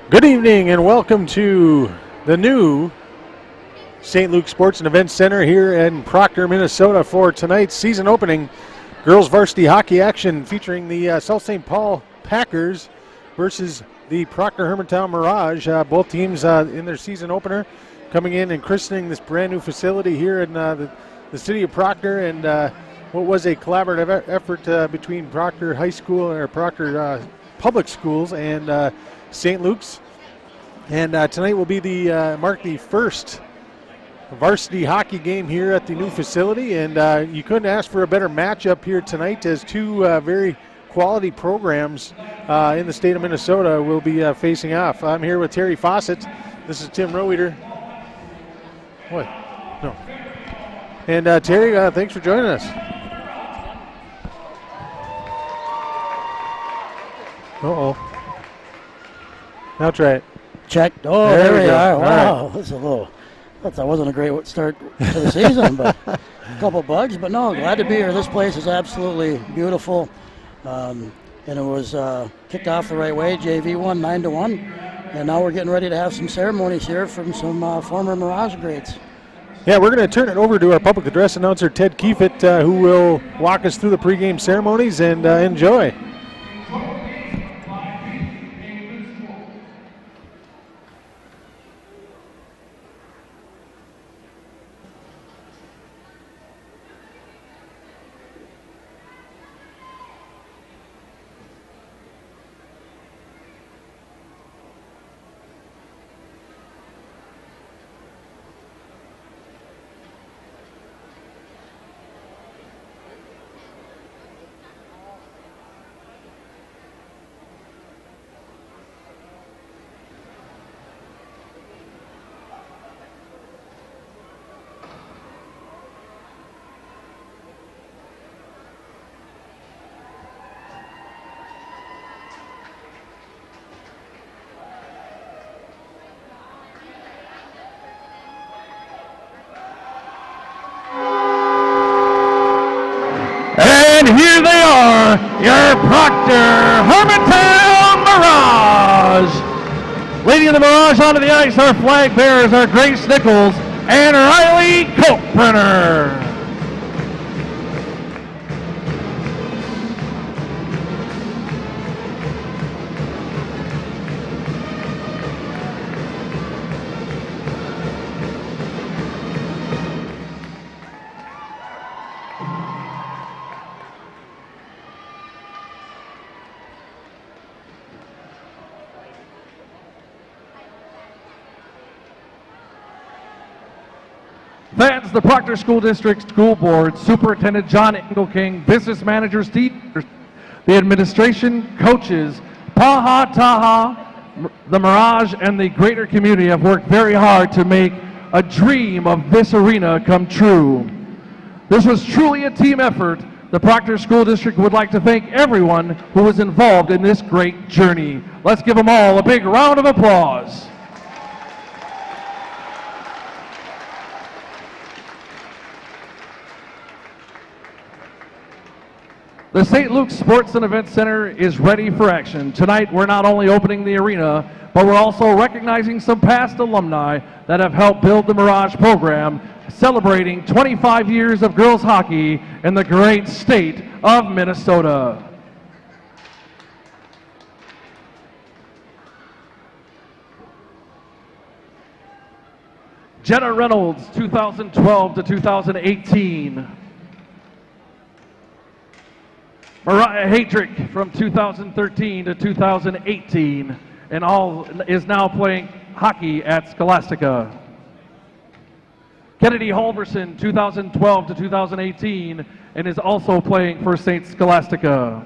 Good evening and welcome to the new St. Luke Sports and Events Center here in Proctor, Minnesota for tonight's season opening girls varsity hockey action featuring the South St. Paul Packers versus the Proctor-Hermantown Mirage. Both teams in their season opener coming in and christening this brand new facility here in the city of Proctor, and what was a collaborative effort between Proctor High School or Proctor Public Schools and St. Luke's. And tonight will be mark the first varsity hockey game here at the new facility, and you couldn't ask for a better matchup here tonight, as two very quality programs in the state of Minnesota will be facing off. I'm here with Terry Fawcett. This is Tim Roweeder. What? No. And Terry, thanks for joining us. Uh-oh. Now try it. Check. Oh, there we are. Wow, that's a little. Thought that wasn't a great start to the season, but a couple bugs. But no, glad to be here. This place is absolutely beautiful, and it was kicked off the right way. JV won 9-1, and now we're getting ready to have some ceremonies here from some former Mirage greats. Yeah, we're going to turn it over to our public address announcer Ted Kiefit, who will walk us through the pregame ceremonies, and enjoy. And here they are, your Proctor-Hermantown Mirage. Leading the Mirage onto the ice, our flag bearers are Grace Nichols and Riley Kochbrenner. Fans, the Proctor School District School Board, Superintendent John Engelking, Business Manager Steve, the administration, coaches, Paha Taha, the Mirage, and the greater community have worked very hard to make a dream of this arena come true. This was truly a team effort. The Proctor School District would like to thank everyone who was involved in this great journey. Let's give them all a big round of applause. The St. Luke Sports and Events Center is ready for action. Tonight, we're not only opening the arena, but we're also recognizing some past alumni that have helped build the Mirage program, celebrating 25 years of girls hockey in the great state of Minnesota. Jenna Reynolds, 2012 to 2018. Mariah Hadrick from 2013 to 2018, and is now playing hockey at Scholastica. Kennedy Halverson, 2012 to 2018, and is also playing for St. Scholastica.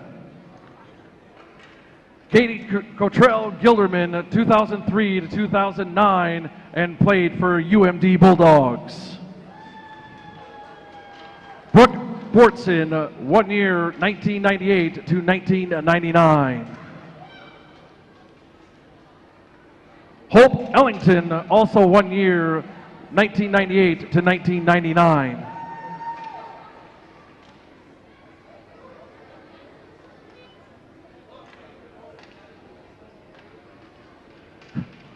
Katie Cottrell Gilderman, 2003 to 2009, and played for UMD Bulldogs. Brooke Bortson, 1 year, 1998 to 1999. Hope Ellington, also 1 year, 1998 to 1999.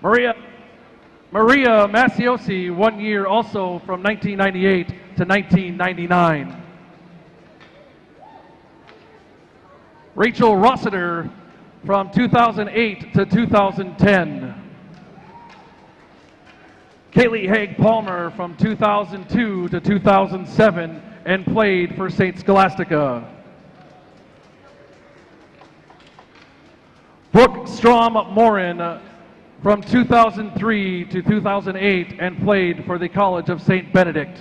Maria Masiosi, 1 year also from 1998 to 1999. Rachel Rossiter from 2008 to 2010. Kaylee Haig Palmer from 2002 to 2007 and played for St. Scholastica. Brooke Strom Morin from 2003 to 2008 and played for the College of St. Benedict.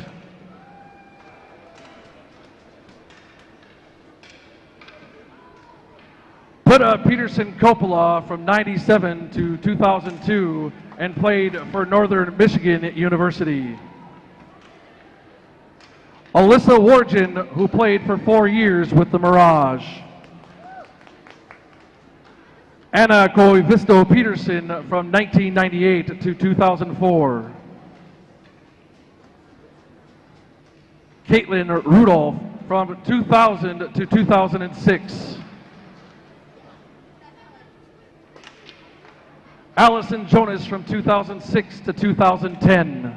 Britta Peterson Coppola from 97 to 2002 and played for Northern Michigan University. Alyssa Wargen, who played for 4 years with the Mirage. Anna Koivisto Peterson from 1998 to 2004. Caitlin Rudolph from 2000 to 2006. Allison Jonas from 2006 to 2010.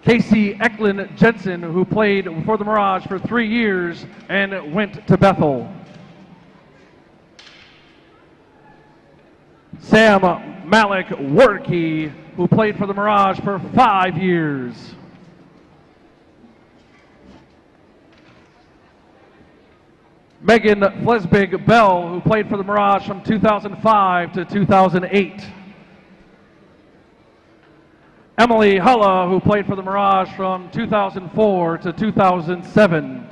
Casey Eklund Jensen, who played for the Mirage for 3 years and went to Bethel. Sam Malec-Warneke, who played for the Mirage for 5 years. Megan Flesbig Bell, who played for the Mirage from 2005 to 2008. Emily Hulla, who played for the Mirage from 2004 to 2007.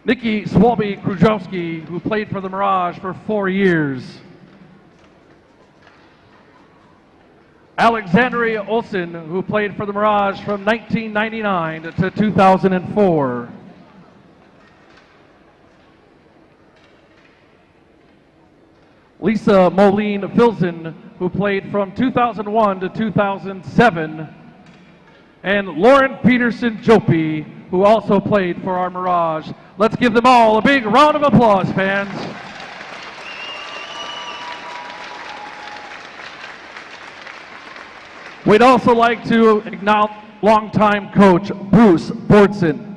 Nikki Swalby Krujowski, who played for the Mirage for 4 years. Alexandria Olsen, who played for the Mirage from 1999 to 2004. Lisa Moline Filzen, who played from 2001 to 2007. And Lauren Peterson Jopi, who also played for our Mirage. Let's give them all a big round of applause, fans. We'd also like to acknowledge longtime coach Bruce Bordson.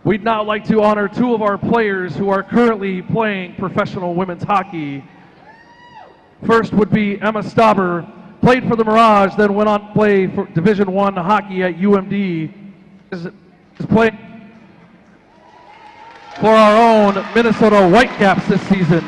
We'd now like to honor 2 of our players who are currently playing professional women's hockey. First would be Emma Stauber, played for the Mirage, then went on to play for Division I hockey at UMD. Is playing for our own Minnesota Whitecaps this season.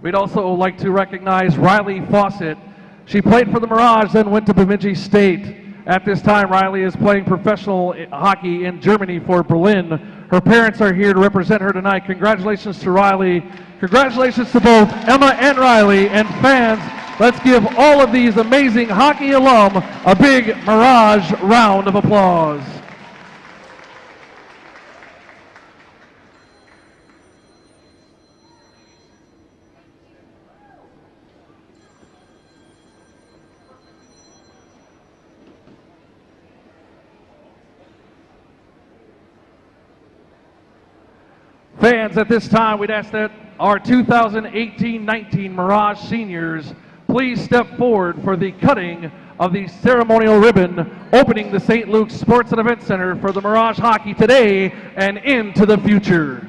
We'd also like to recognize Riley Fawcett. She played for the Mirage, then went to Bemidji State. At this time, Riley is playing professional hockey in Germany for Berlin. Her parents are here to represent her tonight. Congratulations to Riley. Congratulations to both Emma and Riley. And fans, let's give all of these amazing hockey alum a big Mirage round of applause. Fans, at this time, we'd ask that our 2018-19 Mirage seniors please step forward for the cutting of the ceremonial ribbon opening the St. Luke's Sports and Event Center for the Mirage hockey today and into the future.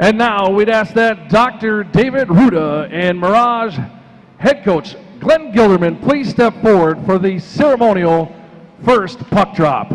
And now we'd ask that Dr. David Ruta and Mirage head coach Glen Gilderman please step forward for the ceremonial first puck drop.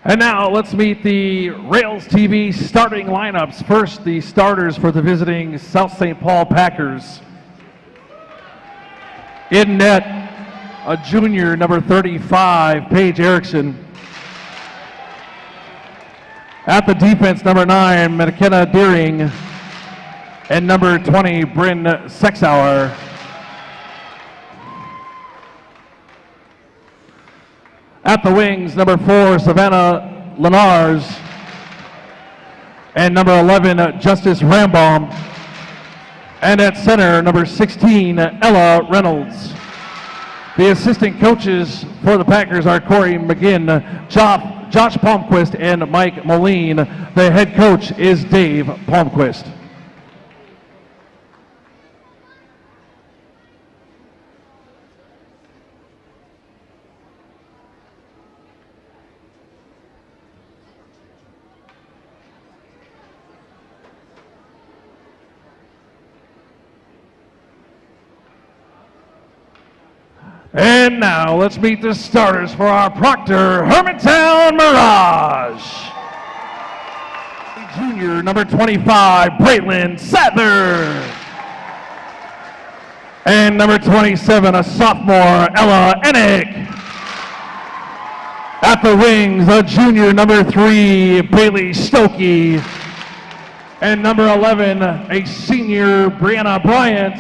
And now let's meet the Rails TV starting lineups. First, the starters for the visiting South St. Paul Packers. In net, a junior, number 35, Paige Erickson. At the defense, number 9, McKenna Deering. And number 20, Bryn Sexauer. At the wings, number 4, Savannah Lenars. And number 11, Justice Rambaum. And at center, number 16, Ella Reynolds. The assistant coaches for the Packers are Corey McGinn, Josh Palmquist, and Mike Moline. The head coach is Dave Palmquist. And now let's meet the starters for our Proctor-Hermantown Mirage. Junior, number 25, Braylon Sadler. And number 27, a sophomore, Ella Enick. At the wings, a junior, number 3, Bailey Stokey. And number 11, a senior, Brianna Bryant.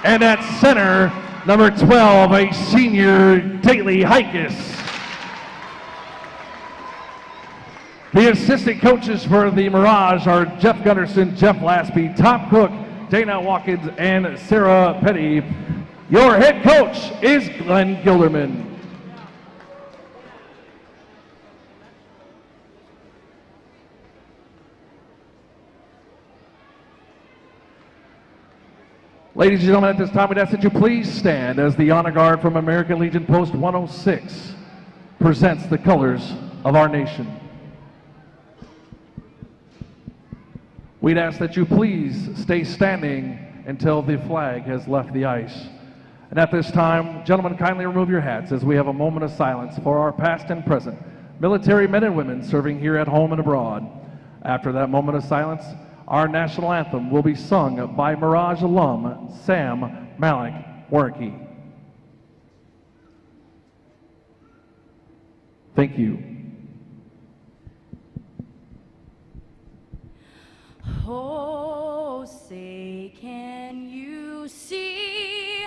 And at center, number 12, a senior, Daly Hikes. The assistant coaches for the Mirage are Jeff Gunderson, Jeff Lasby, Tom Cook, Dana Watkins, and Sarah Petty. Your head coach is Glen Gilderman. Ladies and gentlemen, at this time, we'd ask that you please stand as the honor guard from American Legion Post 106 presents the colors of our nation. We'd ask that you please stay standing until the flag has left the ice. And at this time, gentlemen, kindly remove your hats as we have a moment of silence for our past and present military men and women serving here at home and abroad. After that moment of silence, our national anthem will be sung by Mirage alum Sam Malec-Warneke. Thank you. Oh, say can you see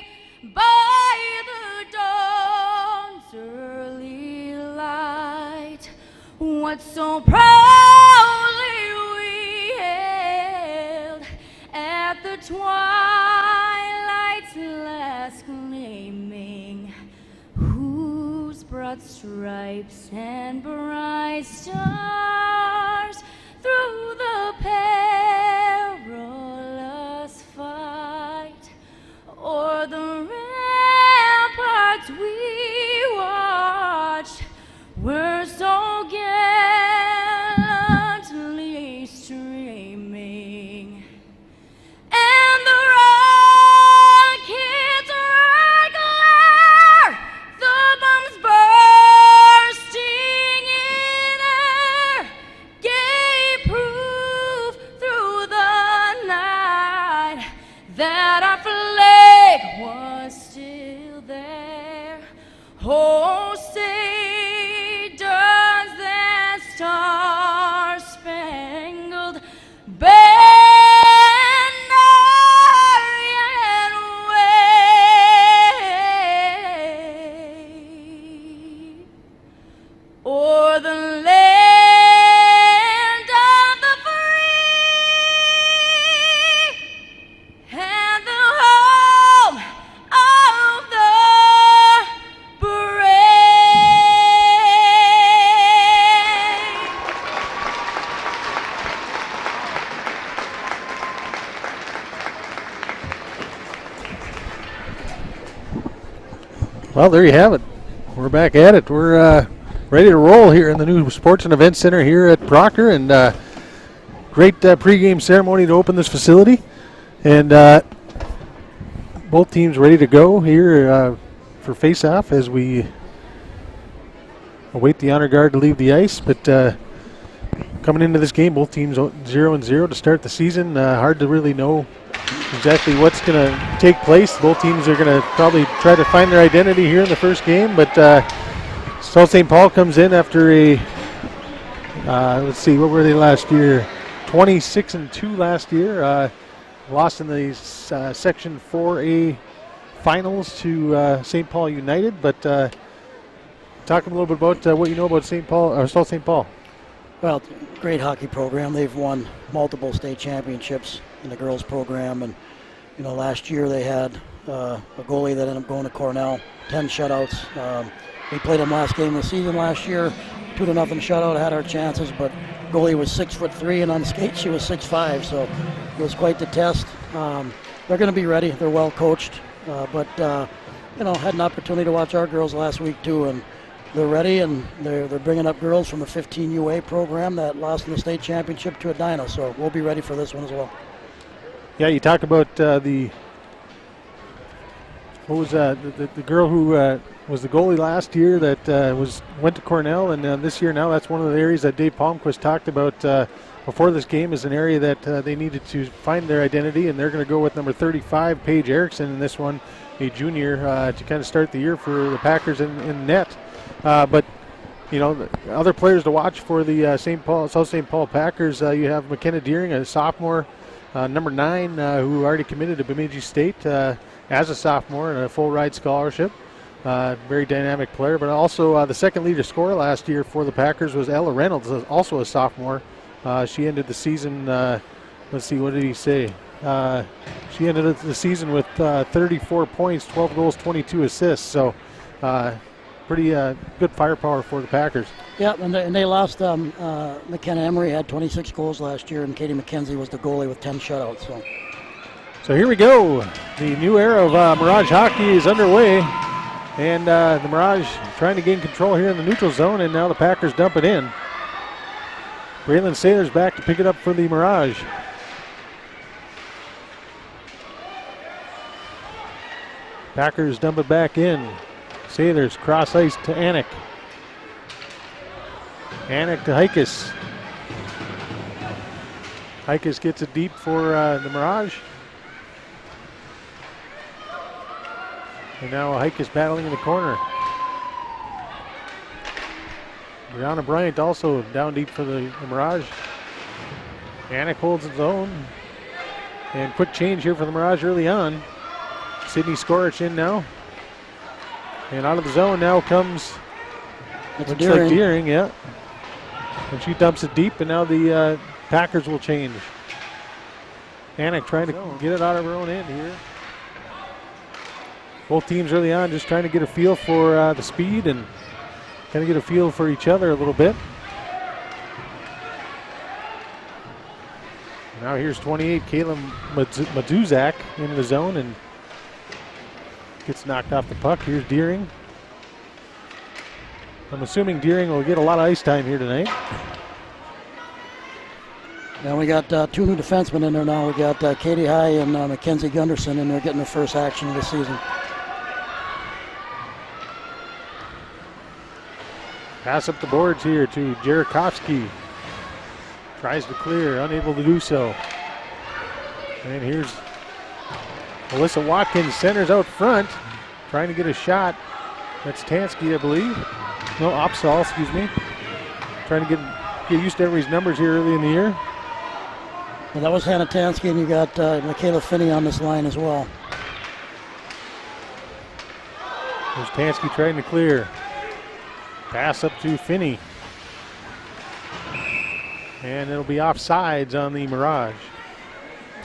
by the dawn's early light what so proudly we hailed at the twilight's last gleaming, whose broad stripes and bright stars through the perilous fight o'er the ramparts we watched were so was still there. Oh, say does that star-spangled banner yet wave o'er the land of the free and the home of the brave. Well, there you have it. We're back at it. We're ready to roll here in the new Sports and Events Center here at Proctor, and great pregame ceremony to open this facility. And both teams ready to go here for face-off as we await the honor guard to leave the ice. But coming into this game, both teams 0-0 to start the season. Hard to really know exactly what's going to take place. Both teams are going to probably try to find their identity here in the first game, but South St. Paul comes in after a, let's see, what were they last year? 26-2 last year. Lost in the Section 4A finals to St. Paul United, but talk a little bit about what you know about St. Paul or South St. Paul. Well, great hockey program. They've won multiple state championships in the girls program, and last year they had a goalie that ended up going to Cornell, 10 shutouts. We played them last game of the season last year, 2-0 shutout. Had our chances, but goalie was 6'3", and on skates she was 6'5", so it was quite the test. They're going to be ready. They're well coached, but had an opportunity to watch our girls last week too, and they're ready, and they're bringing up girls from a 15 UA program that lost in the state championship to Edina, so we'll be ready for this one as well. Yeah, you talk about the girl who was the goalie last year that went to Cornell, and this year now that's one of the areas that Dave Palmquist talked about before this game is an area that they needed to find their identity, and they're going to go with number 35, Paige Erickson, in this one, a junior, to kind of start the year for the Packers in net. But the other players to watch for the South St. Paul Packers, you have McKenna Deering, a sophomore, number 9, who already committed to Bemidji State as a sophomore and a full ride scholarship. Very dynamic player, but also the second leader scorer last year for the Packers was Ella Reynolds, also a sophomore. She ended the season, let's see, what did he say? She ended the season with 34 points, 12 goals, 22 assists. So pretty good firepower for the Packers. Yeah, and they lost. McKenna Emery had 26 goals last year, and Katie McKenzie was the goalie with 10 shutouts. So here we go. The new era of Mirage hockey is underway, and the Mirage trying to gain control here in the neutral zone, and now the Packers dump it in. Braylon Saylor's back to pick it up for the Mirage. Packers dump it back in. Saylor's cross ice to Anik. Anik to Heikes. Heikes gets it deep for the Mirage. And now Heikes battling in the corner. Brianna Bryant also down deep for the Mirage. Anik holds his own. And quick change here for the Mirage early on. Sydney Skorich in now. And out of the zone now comes, looks like Deering, yeah. And she dumps it deep, and now the Packers will change. Anik trying to get it out of her own end here. Both teams early on just trying to get a feel for the speed and kind of get a feel for each other a little bit. Now here's 28, Kayla Maduzak in the zone and gets knocked off the puck. Here's Deering. I'm assuming Deering will get a lot of ice time here tonight. And we got two new defensemen in there now. We got Katie High and Mackenzie Gunderson in there getting their first action of the season. Pass up the boards here to Jarakowski. Tries to clear, unable to do so. And here's Alyssa Watkins centers out front, trying to get a shot. That's Tansky, I believe. No, Opsahl, excuse me. Trying to get used to everybody's numbers here early in the year. Well, that was Hannah Tansky, and you got Michaela Finney on this line as well. There's Tansky trying to clear. Pass up to Finney. And it'll be offsides on the Mirage.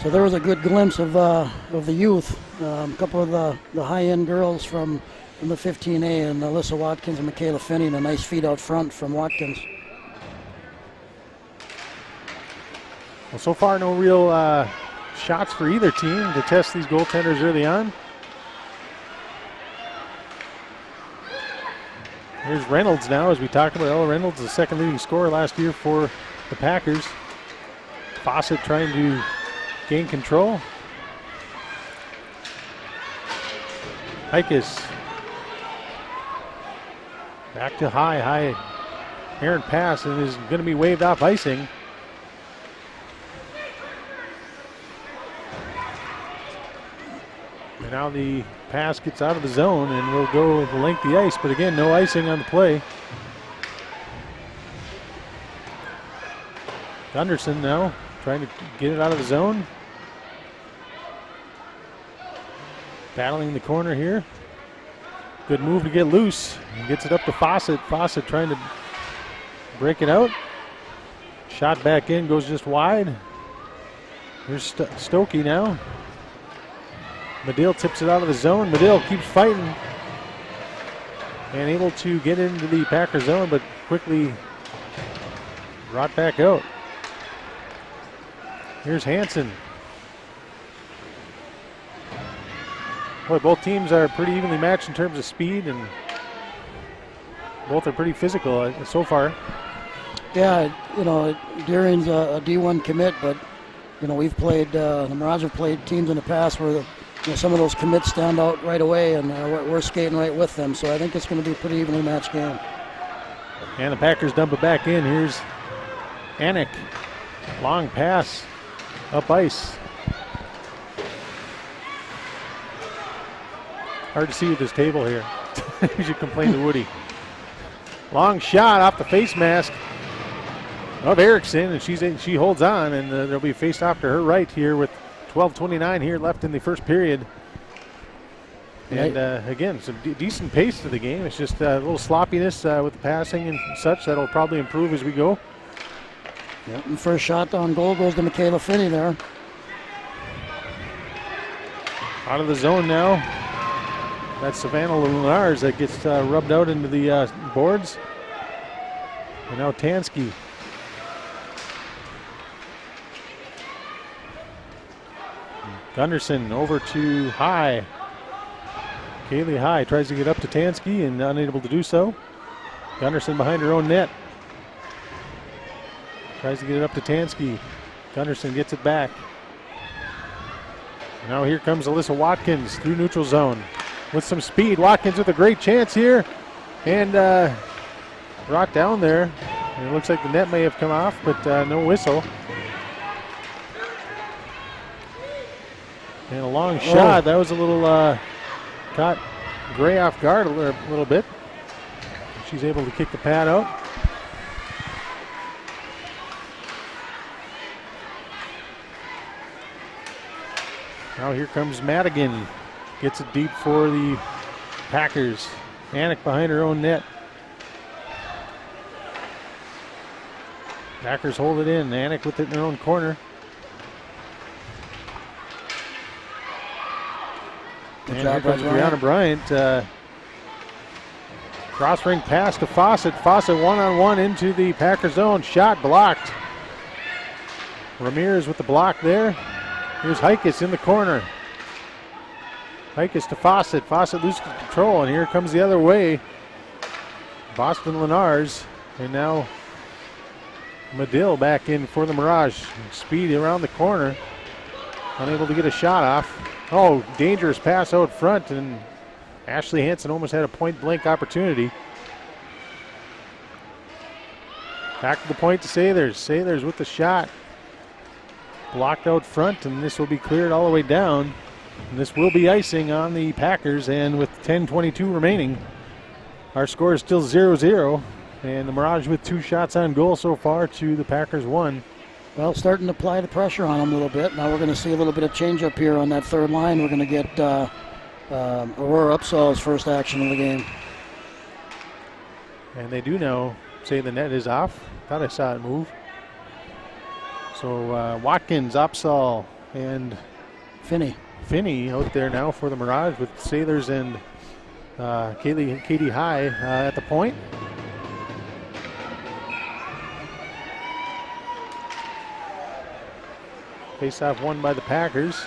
So there was a good glimpse of the youth. A couple of the high-end girls from the 15A, and Alyssa Watkins and Michaela Finney, and a nice feed out front from Watkins. Well, so far no real shots for either team to test these goaltenders early on. Here's Reynolds now, as we talked about. Ella Reynolds, the second leading scorer last year for the Packers. Fawcett trying to gain control. Hikes. Back to high errant pass, and is going to be waved off icing. And now the pass gets out of the zone and will go the length of the ice, but again, no icing on the play. Gunderson now trying to get it out of the zone. Battling the corner here. Good move to get loose. He gets it up to Fawcett. Fawcett trying to break it out. Shot back in, goes just wide. Here's Stokey now. Medill tips it out of the zone. Medill keeps fighting and able to get into the Packer zone, but quickly brought back out. Here's Hansen. Boy, both teams are pretty evenly matched in terms of speed, and both are pretty physical so far. Yeah, Deering's a D1 commit, but we've played the Mirage have played teams in the past where some of those commits stand out right away, and we're skating right with them. So I think it's going to be a pretty evenly matched game. And the Packers dump it back in. Here's Anik. Long pass up ice. Hard to see with this table here. You should complain to Woody. Long shot off the face mask of Erickson, and she holds on, and there'll be a face off to her right here with 12:29 here left in the first period. And again, some decent pace to the game. It's just a little sloppiness with the passing and such. That'll probably improve as we go. Yep, and first shot on goal goes to Michaela Finney there. Out of the zone now. That's Savannah Lunars that gets rubbed out into the boards. And now Tansky. Gunderson over to High. Kaylee High tries to get up to Tansky and unable to do so. Gunderson behind her own net. Tries to get it up to Tansky. Gunderson gets it back. Now here comes Alyssa Watkins through neutral zone with some speed. Watkins with a great chance here and brought down there. And it looks like the net may have come off, but no whistle. And a long shot. That was a little caught Gray off guard a little bit. She's able to kick the pad out. Now here comes Madigan. Gets it deep for the Packers. Anik behind her own net. Packers hold it in. Anik with it in their own corner. Good and job, here comes Brianna Bryant. Cross ring pass to Fawcett. Fawcett one-on-one into the Packer zone. Shot blocked. Ramirez with the block there. Here's Hikes in the corner. Hikes to Fawcett. Fawcett loses control, and here comes the other way. Boston Lenars, and now Medill back in for the Mirage. Speed around the corner. Unable to get a shot off. Oh, dangerous pass out front, and Ashley Hansen almost had a point-blank opportunity. Back to the point to Sailors. Sailors with the shot. Blocked out front, and this will be cleared all the way down. And this will be icing on the Packers, and with 10:22 remaining, our score is still 0-0, and the Mirage with 2 shots on goal so far to the Packers 1. Well, starting to apply the pressure on them a little bit. Now we're going to see a little bit of change up here on that third line. We're going to get Aurora Upsall's first action of the game. And they do now say the net is off. Thought I saw it move. So Watkins, Upsall, and Finney out there now for the Mirage with Sailors and Katie High at the point. Face-off won by the Packers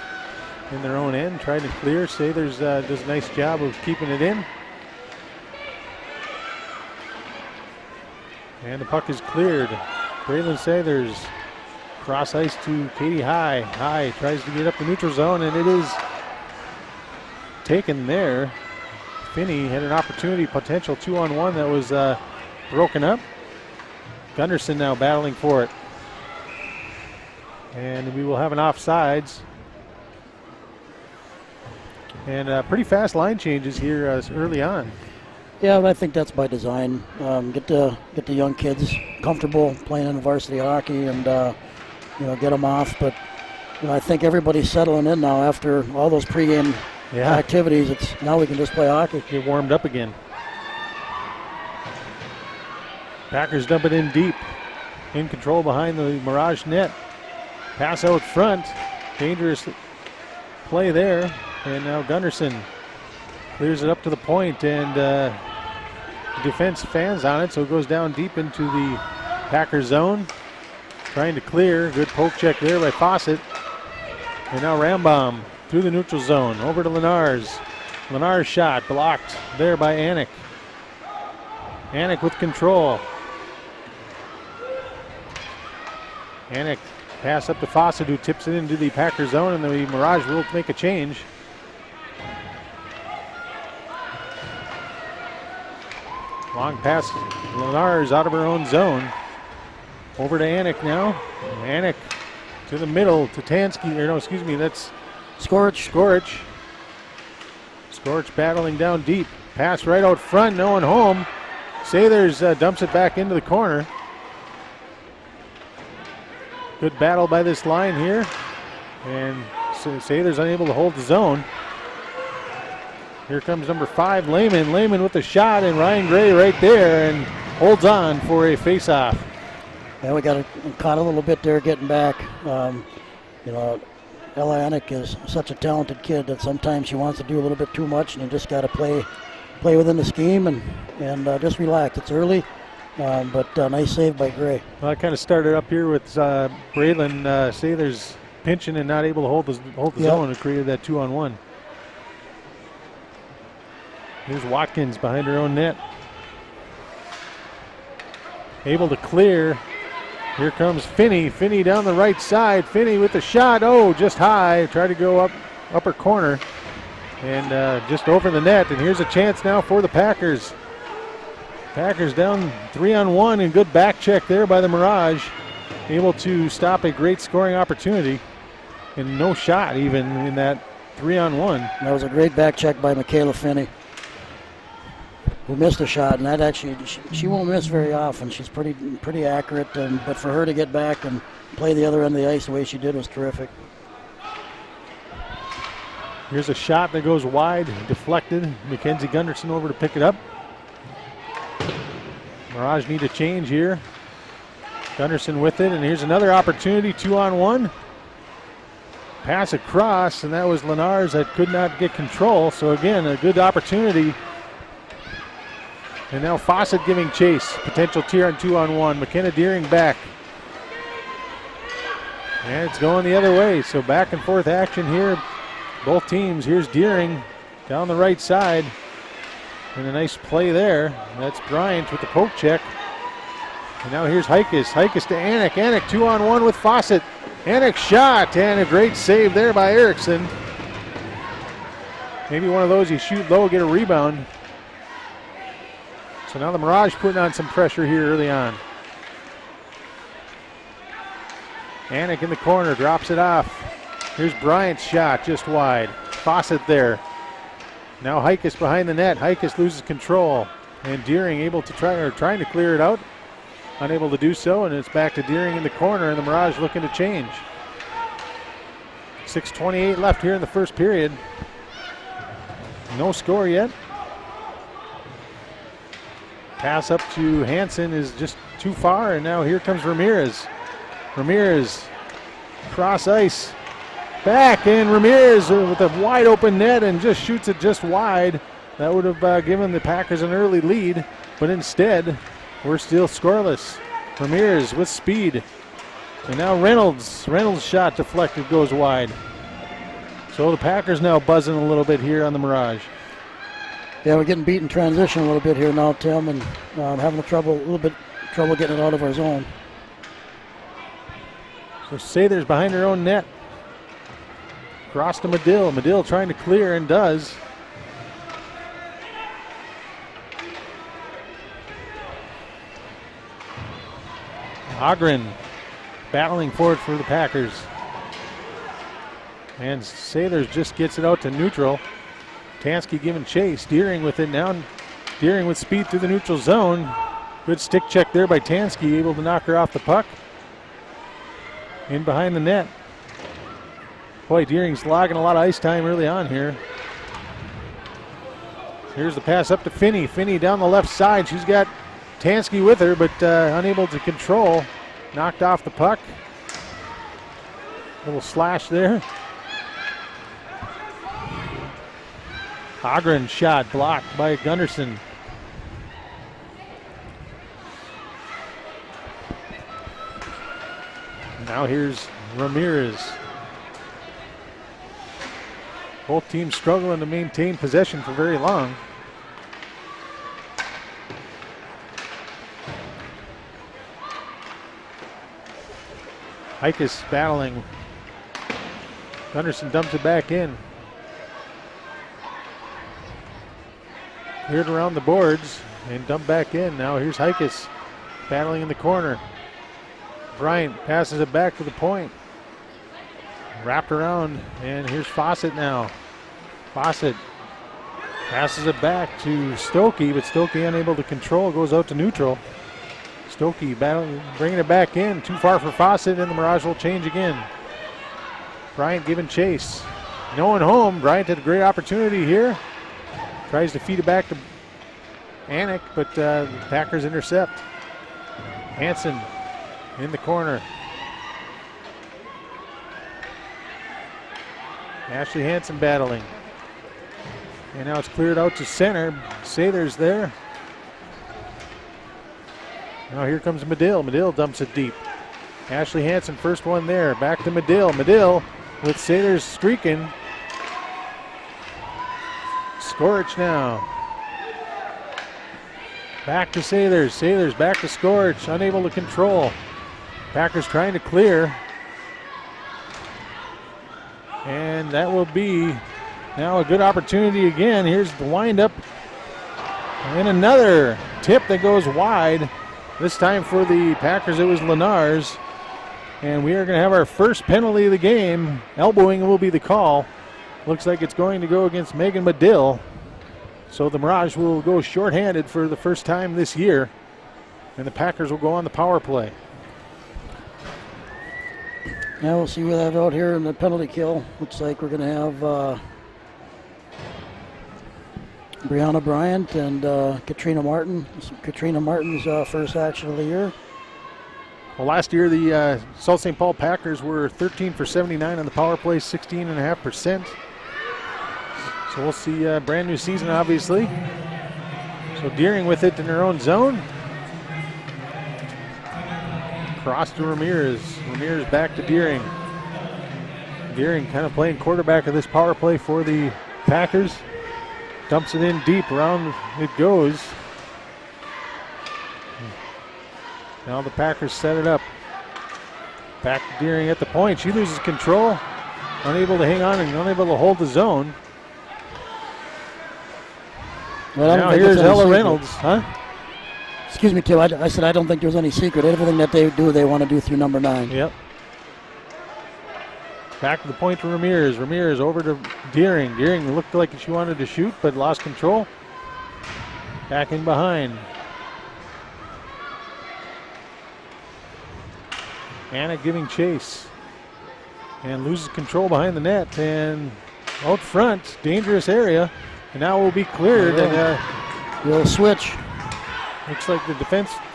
in their own end. Tried to clear. Sailors does a nice job of keeping it in. And the puck is cleared. Braylon Sailors cross ice to Katie High. High tries to get up the neutral zone, and it is taken there. Finney had an opportunity, potential 2-on-1 that was broken up. Gunderson now battling for it. And we will have an offsides. And pretty fast line changes here early on. Yeah, I think that's by design. Get the young kids comfortable playing in varsity hockey, and get them off. But I think everybody's settling in now after all those pregame activities. It's now we can just play hockey. Get warmed up again. Packers dump it in deep, in control behind the Mirage net. Pass out front, dangerous play there, and now Gunderson clears it up to the point, and the defense fans on it, so it goes down deep into the Packers zone. Trying to clear, good poke check there by Fawcett. And now Rambam through the neutral zone, over to Lenars. Lenars shot blocked there by Anik. Anik with control. Anik pass up to Fawcett, who tips it into the Packers zone, and the Mirage will make a change. Long pass, Lenars out of her own zone. Over to Anik now. Anik to the middle to Tansky, that's Skorich. Skorich battling down deep. Pass right out front, no one home. Sailors dumps it back into the corner. Good battle by this line here. And Sailors unable to hold the zone. Here comes number 5, Lehman. Lehman with the shot, and Ryan Gray right there and holds on for a face-off. Yeah, we got caught a little bit there getting back. Ella Anik is such a talented kid that sometimes she wants to do a little bit too much, and you just got to play within the scheme and just relax. It's early. But nice save by Gray. Well, I kind of started up here with Braylon Sailors pinching and not able to hold the zone, and created that 2-on-1. Here's Watkins behind her own net. Able to clear. Here comes Finney. Finney down the right side. Finney with the shot. Oh, just high. Tried to go up upper corner and just over the net. And here's a chance now for the Packers. Packers down 3-on-1, and good back check there by the Mirage. Able to stop a great scoring opportunity, and no shot even in that 3-on-1. That was a great back check by Michaela Finney, who missed a shot, and that actually, she won't miss very often. She's pretty accurate, but for her to get back and play the other end of the ice the way she did was terrific. Here's a shot that goes wide, deflected. Mackenzie Gunderson over to pick it up. Mirage need a change here. Gunderson with it, and here's another opportunity, 2-on-1. Pass across, and that was Lenars that could not get control. So again, a good opportunity. And now Fawcett giving chase. Potential tier on 2-on-1. McKenna Deering back. And it's going the other way. So back and forth action here. Both teams. Here's Deering down the right side. And a nice play there. That's Bryant with the poke check. And now here's Heikes. Heikes to Anik. Anik 2-on-1 with Fawcett. Anik shot, and a great save there by Erickson. Maybe one of those you shoot low, get a rebound. So now the Mirage putting on some pressure here early on. Anik in the corner, drops it off. Here's Bryant's shot, just wide. Fawcett there. Now Hikus behind the net. Hikus loses control. And Deering trying to clear it out. Unable to do so, and it's back to Deering in the corner, and the Mirage looking to change. 6:28 left here in the first period. No score yet. Pass up to Hansen is just too far, and now here comes Ramirez. Ramirez cross ice. Back, and Ramirez with a wide open net and just shoots it just wide. That would have given the Packers an early lead, but instead, we're still scoreless. Ramirez with speed. And now Reynolds' shot deflected, goes wide. So the Packers now buzzing a little bit here on the Mirage. Yeah, we're getting beat in transition a little bit here now, Tim, and having a little bit trouble getting it out of our zone. So Sather's behind her own net. Cross to Medill. Medill trying to clear and does. Ogren battling for it for the Packers. And Sailors just gets it out to neutral. Tansky giving chase. Deering with it now. Deering with speed through the neutral zone. Good stick check there by Tansky, able to knock her off the puck. In behind the net. Boy, Deering's logging a lot of ice time early on here. Here's the pass up to Finney. Finney down the left side. She's got Tansky with her, but unable to control. Knocked off the puck. Little slash there. Ogren shot blocked by Gunderson. Now here's Ramirez. Both teams struggling to maintain possession for very long. Hikus battling. Gunderson dumps it back in. Cleared around the boards and dumped back in. Now here's Hikus battling in the corner. Bryant passes it back to the point. Wrapped around, and here's Fawcett now. Fawcett passes it back to Stokey, but Stokey unable to control, goes out to neutral. Stokey battling, bringing it back in, too far for Fawcett, and the Mirage will change again. Bryant giving chase. No one home. Bryant had a great opportunity here. Tries to feed it back to Anik, but the Packers intercept. Hansen in the corner. Ashley Hansen battling. And now it's cleared out to center. Sather's there. Now here comes Medill. Medill dumps it deep. Ashley Hansen, first one there. Back to Medill. Medill with Sather's streaking. Scorch now. Back to Sailors. Sailors back to Scorch. Unable to control. Packers trying to clear. And that will be now a good opportunity again. Here's the windup. And another tip that goes wide. This time for the Packers, it was Lenars. And we are going to have our first penalty of the game. Elbowing will be the call. Looks like it's going to go against Megan Medill. So the Mirage will go shorthanded for the first time this year. And the Packers will go on the power play. Now we'll see what we have out here in the penalty kill. Looks like we're going to have Brianna Bryant and Katrina Martin. Katrina Martin's first action of the year. Well, last year the South St. Paul Packers were 13 for 79 on the power play, 16.5%. So we'll see a brand new season, obviously. So Deering with it in her own zone. Cross to Ramirez. Ramirez back to Deering. Deering kind of playing quarterback of this power play for the Packers. Dumps it in deep, around it goes. Now the Packers set it up. Back to Deering at the point. She loses control. Unable to hang on and unable to hold the zone. Well, now here's Ella Reynolds. Huh? Excuse me, Tim. I said I don't think there's any secret. Everything that they do, they want to do through number 9. Yep. Back to the point to Ramirez. Ramirez over to Deering. Deering looked like she wanted to shoot, but lost control. Back in behind. Anna giving chase. And loses control behind the net. And out front, dangerous area. And now will be cleared. And little switch. looks like the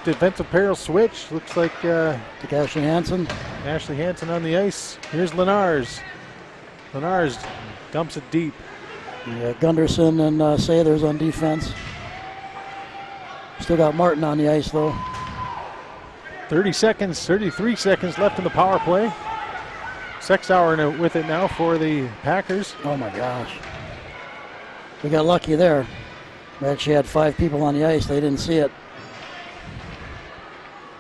defensive pair switch. Looks like Ashley Hansen. Ashley Hansen on the ice. Here's Lenars. Lenars dumps it deep. Yeah, Gunderson and Sathers on defense. Still got Martin on the ice though. 33 seconds left in the power play. Sexauer with it now for the Packers. Oh my gosh. We got lucky there. We actually had 5 people on the ice. They didn't see it.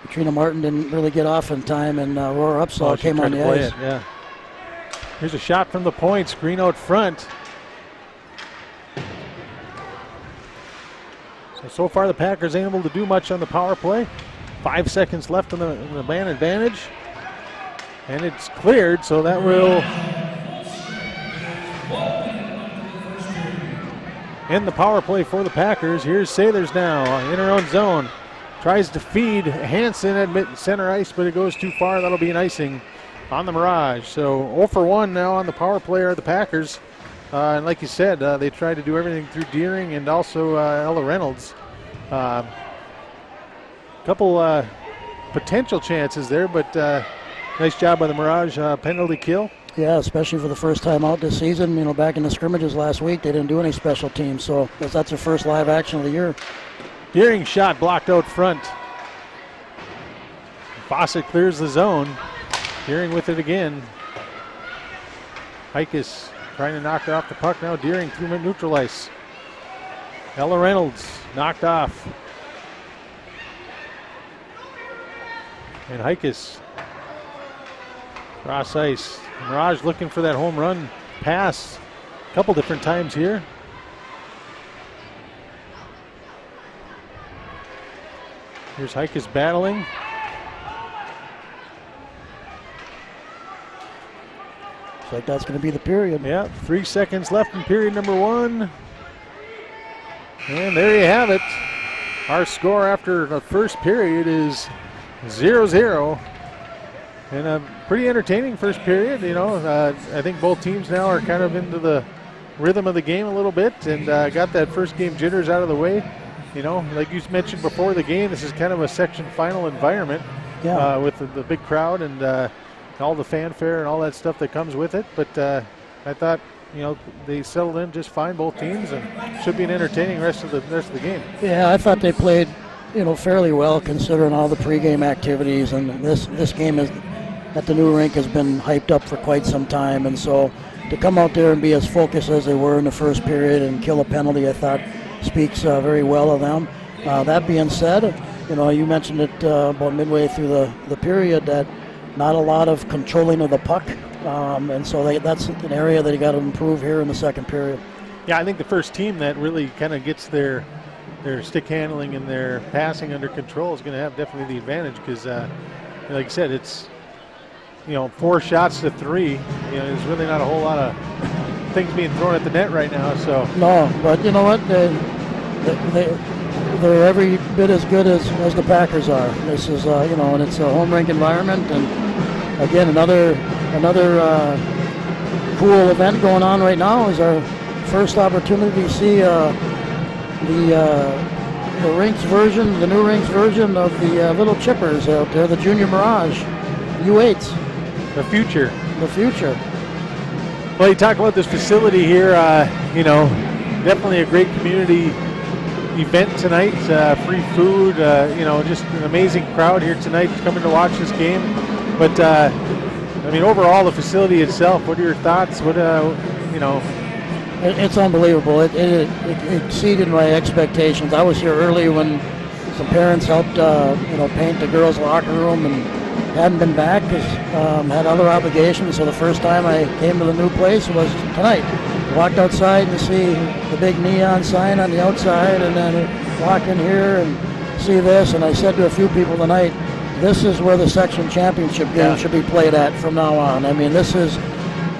Katrina Martin didn't really get off in time, and Aurora Upsaw came on the ice. Yeah. Here's a shot from the point. Screen out front. So far the Packers ain't able to do much on the power play. 5 seconds left in the man advantage. And it's cleared, so that will end the power play for the Packers. Here's Sailors now in her own zone. Tries to feed Hansen at center ice, but it goes too far. That'll be an icing on the Mirage. So 0 for 1 now on the power play are the Packers. And like you said, they tried to do everything through Deering and also Ella Reynolds. Couple potential chances there, but nice job by the Mirage penalty kill. Yeah, especially for the first time out this season. You know, back in the scrimmages last week, they didn't do any special teams, so that's their first live action of the year. Deering shot blocked out front. Fawcett clears the zone. Deering with it again. Hikus trying to knock her off the puck now. Deering through neutral ice. Ella Reynolds knocked off. And Hikus cross ice. Mirage looking for that home run pass a couple different times here. Here's Hikus battling. Looks like that's going to be the period. Yeah, 3 seconds left in period number 1. And there you have it. Our score after the first period is 0-0. And a pretty entertaining first period. You know, I think both teams now are kind of into the rhythm of the game a little bit and got that first game jitters out of the way. You know, like you mentioned before the game, this is kind of a section final environment with the big crowd and all the fanfare and all that stuff that comes with it. But I thought, you know, they settled in just fine, both teams, and should be an entertaining rest of the game. Yeah, I thought they played, you know, fairly well considering all the pregame activities, and this game is at the new rink has been hyped up for quite some time, and so to come out there and be as focused as they were in the first period and kill a penalty, I thought speaks very well of them. That being said, you know, you mentioned it about midway through the period that not a lot of controlling of the puck, and so that's an area that you got to improve here in the second period. Yeah, I think the first team that really kind of gets their stick handling and their passing under control is going to have definitely the advantage because, like I said, it's, you know, 4 shots to 3. You know, there's really not a whole lot of things being thrown at the net right now. So no, but you know what? They're every bit as good as the Packers are. This is, you know, and it's a home rink environment, and again, another cool event going on right now is our first opportunity to see the rinks version, the new rinks version of the little chippers out there, the Junior Mirage U8s. The future. Well, you talk about this facility here, you know, definitely a great community event tonight. Free food, you know, just an amazing crowd here tonight coming to watch this game. But, I mean, overall, the facility itself, what are your thoughts? What, you know? It's unbelievable. It exceeded my expectations. I was here early when some parents helped, you know, paint the girls' locker room and hadn't been back because had other obligations. So the first time I came to the new place was tonight. Walked outside to see the big neon sign on the outside, and then walk in here and see this. And I said to a few people tonight, this is where the section championship game should be played at from now on. I mean, this is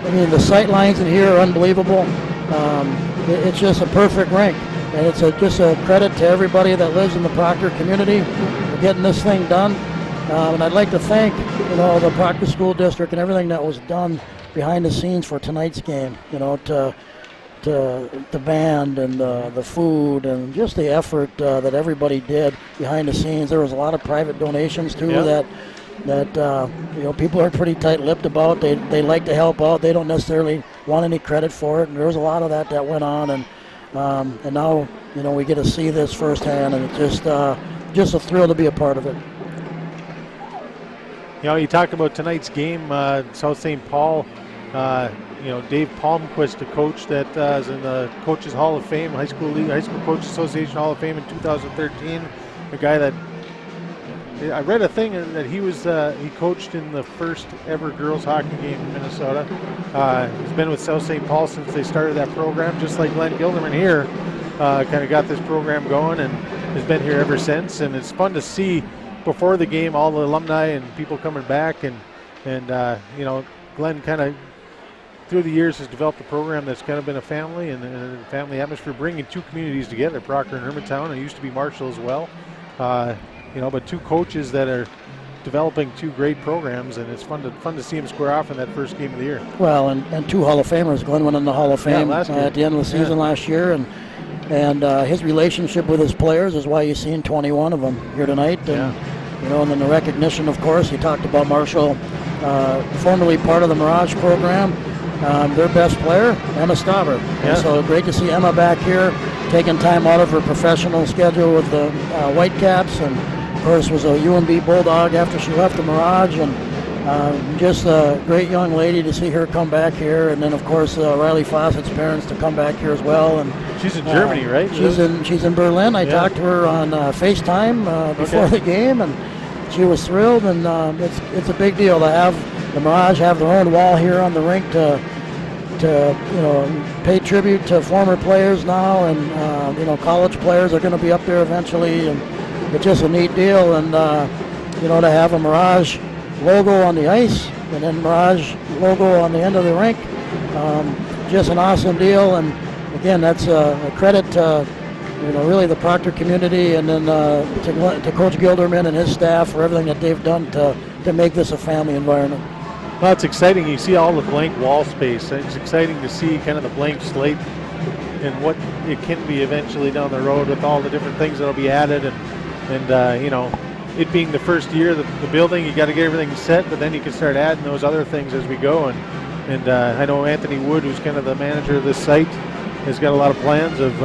I mean, the sight lines in here are unbelievable. It's just a perfect rink, and it's just a credit to everybody that lives in the Proctor community for getting this thing done. And I'd like to thank, the Proctor School District and everything that was done behind the scenes for tonight's game. To the band and the food and just the effort that everybody did behind the scenes. There was a lot of private donations too that people are pretty tight-lipped about. They like to help out. They don't necessarily want any credit for it. And there was a lot of that went on, and now we get to see this firsthand, and it's just a thrill to be a part of it. You talked about tonight's game, South St. Paul. Dave Palmquist, a coach that is in the Coaches Hall of Fame, High School Coaches Association Hall of Fame in 2013. A guy that I read a thing that he coached in the first ever girls hockey game in Minnesota. He's been with South St. Paul since they started that program, just like Glen Gilderman here. Kind of got this program going and has been here ever since. And it's fun to see before the game all the alumni and people coming back, and Glen kind of through the years has developed a program that's kind of been a family and a family atmosphere, bringing two communities together, Proctor-Hermantown. It used to be Marshall as well. But two coaches that are developing two great programs, and it's fun to see them square off in that first game of the year. Well, and two Hall of Famers. Glenn went in the Hall of Fame at the end of the season last year, and his relationship with his players is why you've seen 21 of them here tonight. And, and then the recognition, of course, he talked about Marshall, formerly part of the Mirage program. Their best player, Emma Stauber. And so great to see Emma back here, taking time out of her professional schedule with the Whitecaps, and of course was a UMB Bulldog after she left the Mirage, and just a great young lady to see her come back here. And then of course Riley Fawcett's parents to come back here as well. And she's in Germany, right? She's in Berlin. I talked to her on FaceTime before the game, and she was thrilled. And it's a big deal to have the Mirage have their own wall here on the rink to pay tribute to former players now, and college players are going to be up there eventually, and it's just a neat deal. And to have a Mirage logo on the ice and then Mirage logo on the end of the rink, just an awesome deal. And again, that's a credit to really the Proctor community, and then to Coach Gilderman and his staff for everything that they've done to make this a family environment. Well, it's exciting. You see all the blank wall space. It's exciting to see kind of the blank slate and what it can be eventually down the road with all the different things that'll be added. And it being the first year, the building, you got to get everything set, but then you can start adding those other things as we go. And I know Anthony Wood, who's kind of the manager of this site, has got a lot of plans of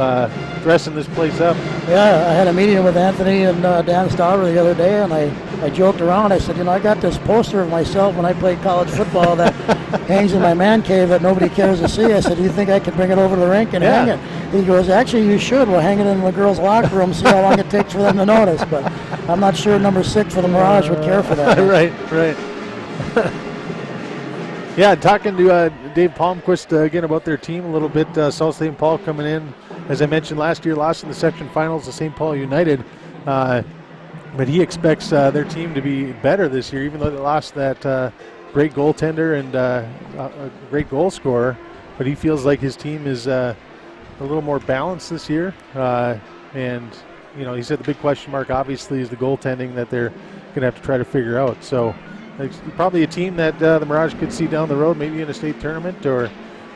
dressing this place up. Yeah, I had a meeting with Anthony and Dan Stauber the other day, and I joked around. I said, I got this poster of myself when I played college football that hangs in my man cave that nobody cares to see. I said, do you think I could bring it over to the rink and hang it? He goes, actually, you should. We'll hang it in the girls' locker room, see how long it takes for them to notice. But I'm not sure number 6 for the Mirage would care for that. Right. Yeah, talking to Dave Palmquist again about their team a little bit. South St. Paul coming in, as I mentioned last year, lost in the section finals to St. Paul United. But he expects their team to be better this year, even though they lost that great goaltender and a great goal scorer. But he feels like his team is a little more balanced this year. And he said the big question mark obviously is the goaltending that they're going to have to try to figure out. So it's probably a team that the Mirage could see down the road, maybe in a state tournament, or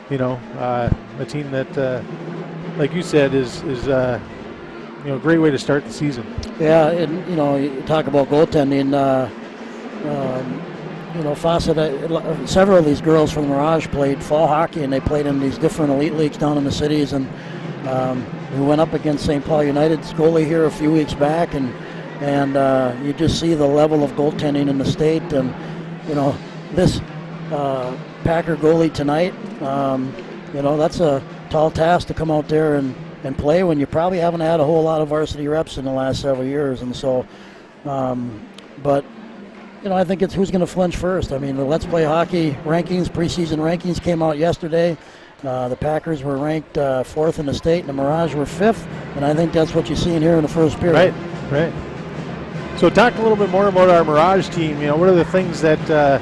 a team that, like you said, is a great way to start the season. Yeah, and you talk about goaltending. Fawcett, several of these girls from Mirage played fall hockey, and they played in these different elite leagues down in the cities. And we went up against St. Paul United's goalie here a few weeks back, and you just see the level of goaltending in the state. And this Packer goalie tonight, that's a tall task to come out there and play when you probably haven't had a whole lot of varsity reps in the last several years. And so, but I think it's who's going to flinch first. I mean, the Let's Play Hockey rankings, preseason rankings came out yesterday. The Packers were ranked 4th in the state, and the Mirage were 5th. And I think that's what you're seeing here in the first period. Right. So talk a little bit more about our Mirage team. What are the things that, that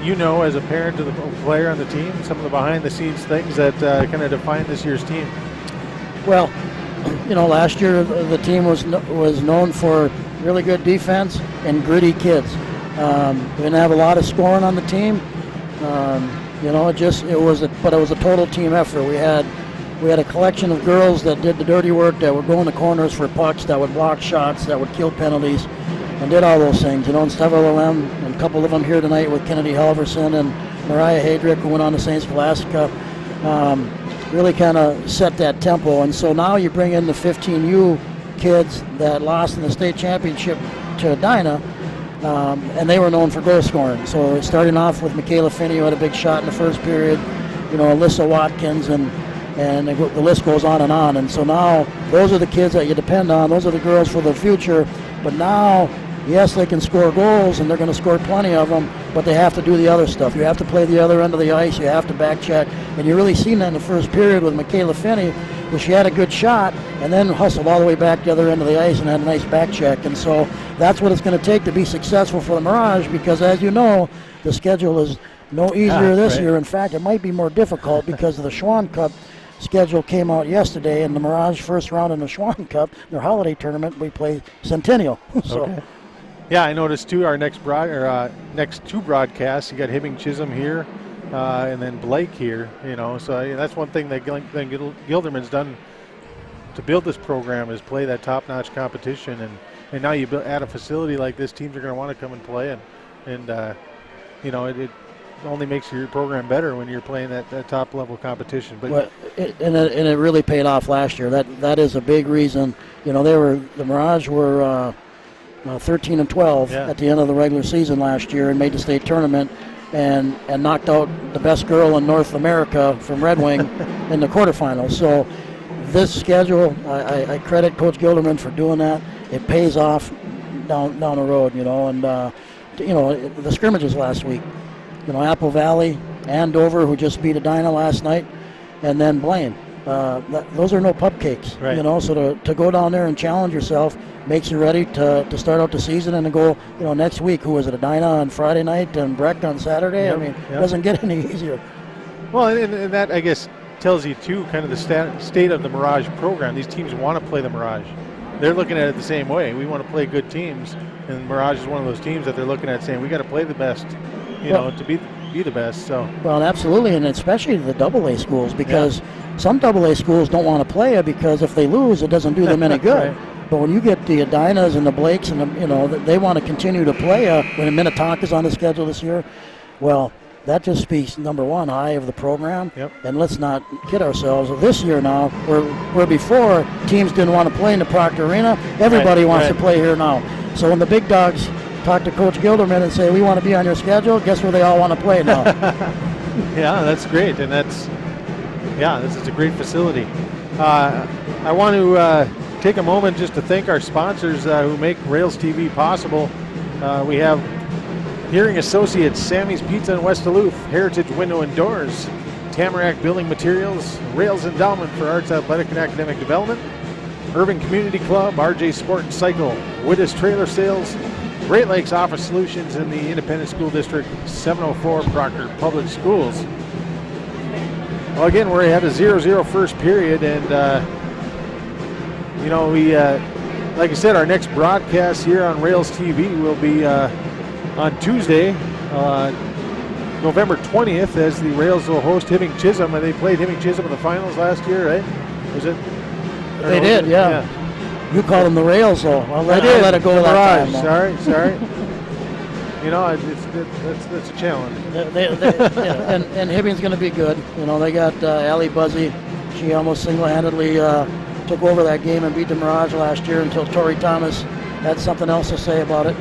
you know, as a parent of the player on the team, some of the behind-the-scenes things that kind of define this year's team? Well, you know, last year the team was known for really good defense and gritty kids. We didn't have a lot of scoring on the team. You know, it was a total team effort. We had a collection of girls that did the dirty work, that would go in the corners for pucks, that would block shots, that would kill penalties, and did all those things. You know, and several of them, and a couple of them here tonight with Kennedy Halverson and Mariah Hadrick, who went on to St. Scholastica, really kind of set that tempo. And so now you bring in the 15U kids that lost in the state championship to Edina, and they were known for goal scoring. So starting off with Michaela Finney, who had a big shot in the first period, you know, Alyssa Watkins, and the list goes on and on. And so now those are the kids that you depend on. Those are the girls for the future. But now, yes, they can score goals, and they're going to score plenty of them, but they have to do the other stuff. You have to play the other end of the ice. You have to back check. And you really seen that in the first period with Michaela Finney, where she had a good shot and then hustled all the way back the other end of the ice and had a nice back check. And so that's what it's going to take to be successful for the Mirage, because as you know, the schedule is no easier this year. In fact, it might be more difficult because of the Schwann Cup schedule came out yesterday, and the Mirage first round in the Schwann Cup, their holiday tournament, we play Centennial. So. Okay. Yeah, I noticed too. Our next two broadcasts, you got Hibbing Chisholm here, and then Blake here. You know, so that's one thing that Gilderman's done to build this program, is play that top-notch competition. And now you add a facility like this, teams are going to want to come and play, and you know, it only makes your program better when you're playing that top-level competition. But well, it really paid off last year. That is a big reason. You know, the Mirage were 13 and 12 at the end of the regular season last year, and made the state tournament, and knocked out the best girl in North America from Red Wing in the quarterfinals. So this schedule, I credit Coach Gilderman for doing that. It pays off down the road, you know. And you know, the scrimmages last week, you know, Apple Valley, Andover, who just beat Edina last night, and then Blaine. Those are no pupcakes, you know. So to go down there and challenge yourself makes you ready to start out the season, and to go, you know, next week. Who was it? Edina on Friday night and Brecht on Saturday. I mean, it doesn't get any easier. Well, and that, I guess, tells you too kind of the state of the Mirage program. These teams want to play the Mirage. They're looking at it the same way. We want to play good teams, and Mirage is one of those teams that they're looking at saying we got to play the best, you know, to be the best. So well, absolutely, and especially the AA schools, because some AA schools don't want to play it, because if they lose, it doesn't do them any good. Right. But when you get the Edinas and the Blakes, and the, you know, they want to continue to play when Minnetonka's on the schedule this year, well, that just speaks, number one, high of the program. And let's not kid ourselves. This year now, where before teams didn't want to play in the Proctor Arena, everybody wants to play here now. So when the big dogs talk to Coach Gilderman and say, we want to be on your schedule, guess where they all want to play now? Yeah, that's great. And this is a great facility. I want to take a moment just to thank our sponsors who make Rails TV possible. We have Hearing Associates, Sammy's Pizza in West Duluth, Heritage Window and Doors, Tamarack Building Materials, Rails Endowment for Arts, Athletic, and Academic Development, Irving Community Club, RJ Sport and Cycle, Wittes Trailer Sales, Great Lakes Office Solutions, and the Independent School District 704 Proctor Public Schools. Well, again, we're at a 0-0 first period, and you know, we, like I said, our next broadcast here on Rails TV will be on Tuesday, November 20th, as the Rails will host Hibbing Chisholm, and they played Hibbing Chisholm in the finals last year, right? Was it? They did, yeah. You call them the Rails, though. I'll let it go that time. Sorry. You know, that's a challenge. And Hibbing's going to be good. You know, they got Allie Buzzy. She almost single-handedly took over that game and beat the Mirage last year until Tori Thomas had something else to say about it.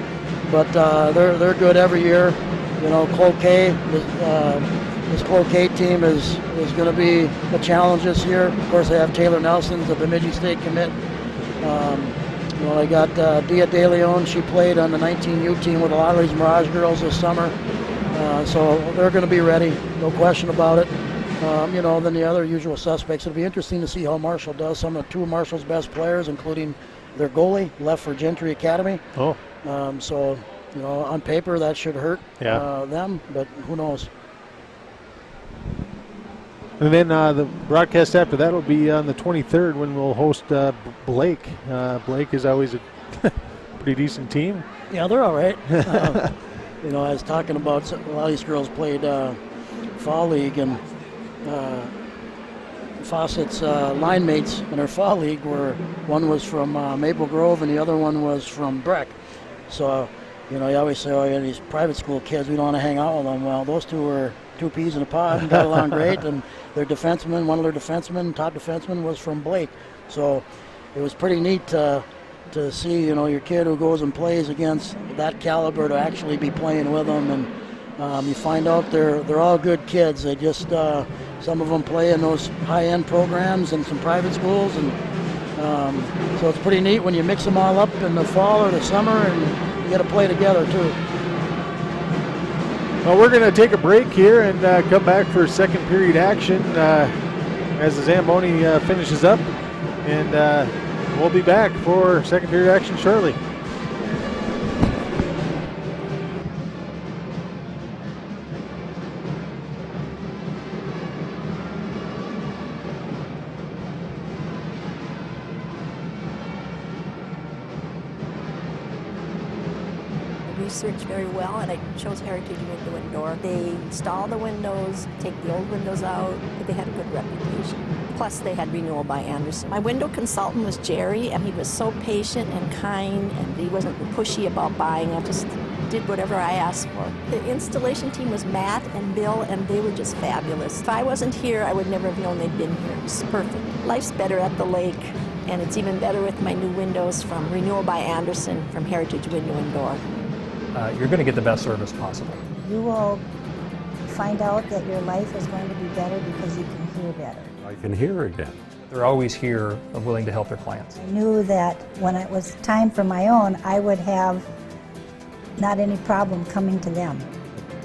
But they're good every year. You know, Cloquet, this Cloquet team is going to be a challenge this year. Of course, they have Taylor Nelson, the Bemidji State commit. You know, they got Dia De Leon. She played on the 19U team with a lot of these Mirage girls this summer. So they're going to be ready, no question about it. You know, then the other usual suspects. It'll be interesting to see how Marshall does. Some of two of Marshall's best players, including their goalie, left for Gentry Academy. So On paper that should hurt Yeah. them, but who knows? And then the broadcast after that will be on the 23rd when we'll host Blake. Blake is always a pretty decent team. Yeah, they're all right. I was talking about a lot of these girls played fall league, and Fawcett's line mates in her fall league were, one was from Maple Grove and the other one was from Breck. So, you always say, oh, yeah, these private school kids, we don't want to hang out with them. Well, those two were two peas in a pod and got along great, and their defenseman, one of their defensemen, top defenseman, was from Blake. So it was pretty neat to see, your kid who goes and plays against that caliber to actually be playing with them. And you find out they're all good kids. They just, some of them play in those high-end programs and some private schools. And so it's pretty neat when you mix them all up in the fall or the summer and you get to play together too. Well, we're going to take a break here and come back for second period action as the Zamboni finishes up. And we'll be back for second period action shortly. Researched very well, and I chose Heritage Window and Door. They install the windows, take the old windows out, but they had a good reputation. Plus, they had renewal by Anderson. My window consultant was Jerry, and he was so patient and kind, and he wasn't pushy about buying. I just did whatever I asked for. The installation team was Matt and Bill, and they were just fabulous. If I wasn't here, I would never have known they'd been here. It was perfect. Life's better at the lake, and it's even better with my new windows from Renewal by Anderson from Heritage Window and Door. You're going to get the best service possible. You will find out that your life is going to be better because you can hear better. I can hear again. They're always here and willing to help their clients. I knew that when it was time for my own, I would have not any problem coming to them.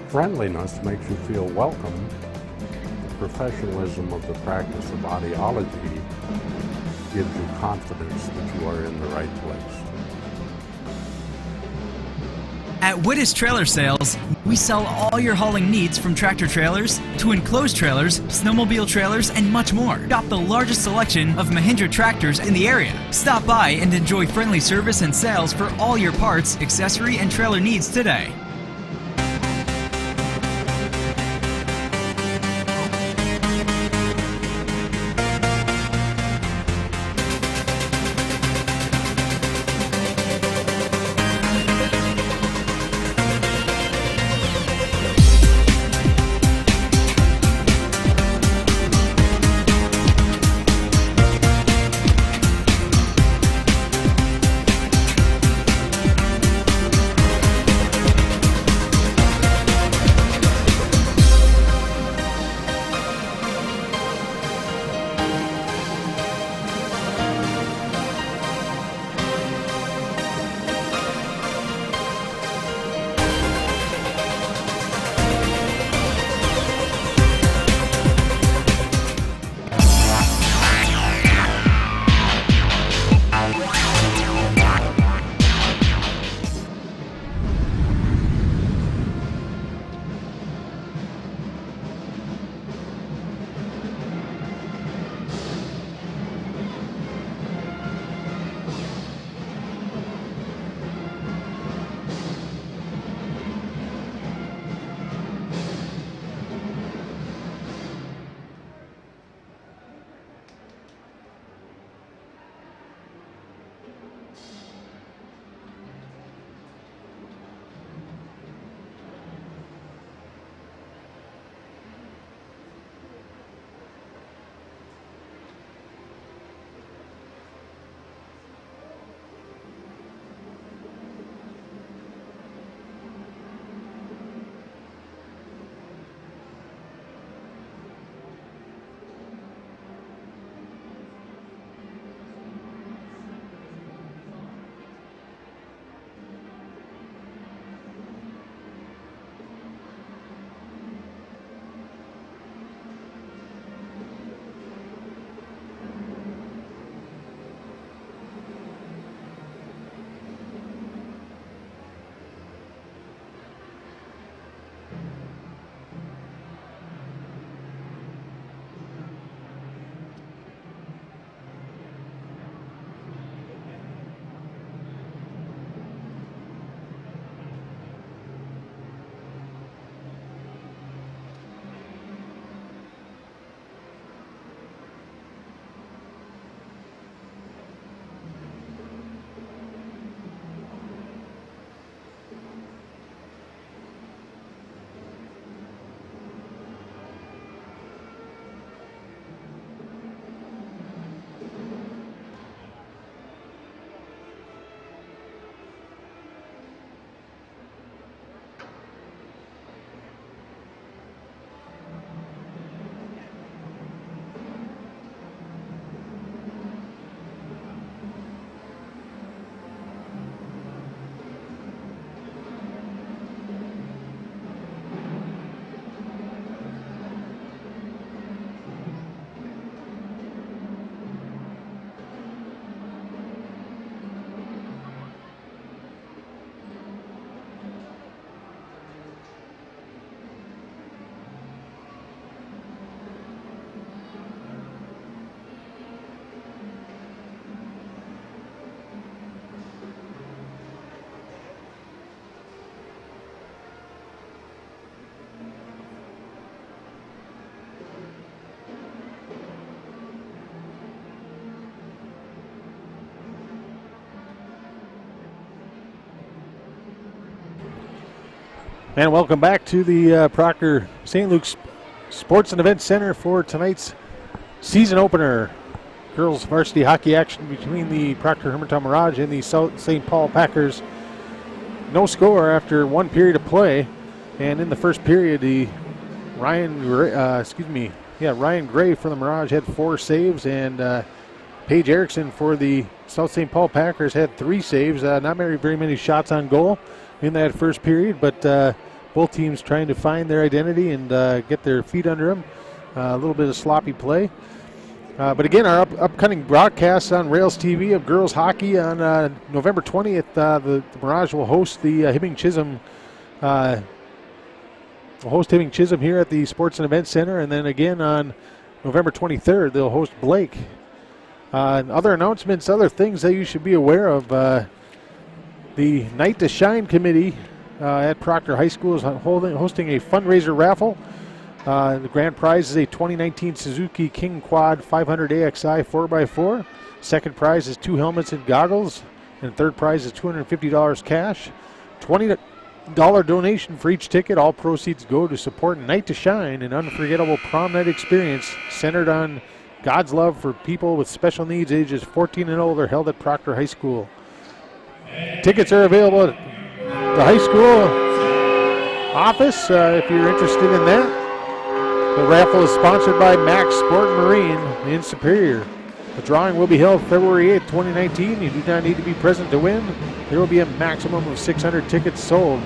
Friendliness makes you feel welcome. The professionalism of the practice of audiology gives you confidence that you are in the right place. At Wittes Trailer Sales, we sell all your hauling needs from tractor trailers to enclosed trailers, snowmobile trailers, and much more. Shop the largest selection of Mahindra tractors in the area. Stop by and enjoy friendly service and sales for all your parts, accessory, and trailer needs today. And welcome back to the Proctor St. Luke's Sports and Events Center for tonight's season opener. Girls varsity hockey action between the Proctor-Hermantown Mirage and the South St. Paul Packers. No score after one period of play. And in the first period, the Ryan Gray for the Mirage had 4 saves, and Paige Erickson for the South St. Paul Packers had 3 saves. Not very many shots on goal in that first period, but both teams trying to find their identity and get their feet under them. A little bit of sloppy play. But again, our upcoming broadcasts on Rails TV of girls hockey on November 20th, the Mirage will host the Hibbing Chisholm. Will host Hibbing Chisholm here at the Sports and Events Center, and then again on November 23rd, they'll host Blake. Other announcements, other things that you should be aware of. The Night to Shine Committee at Proctor High School is hosting a fundraiser raffle. The grand prize is a 2019 Suzuki King Quad 500 AXI 4x4. Second prize is 2 helmets and goggles. And third prize is $250 cash. $20 donation for each ticket. All proceeds go to support Night to Shine, an unforgettable prom night experience centered on God's love for people with special needs ages 14 and older, held at Proctor High School. Tickets are available at the high school office if you're interested in that. The raffle is sponsored by Max Sport Marine in Superior. The drawing will be held February 8th, 2019. You do not need to be present to win. There will be a maximum of 600 tickets sold.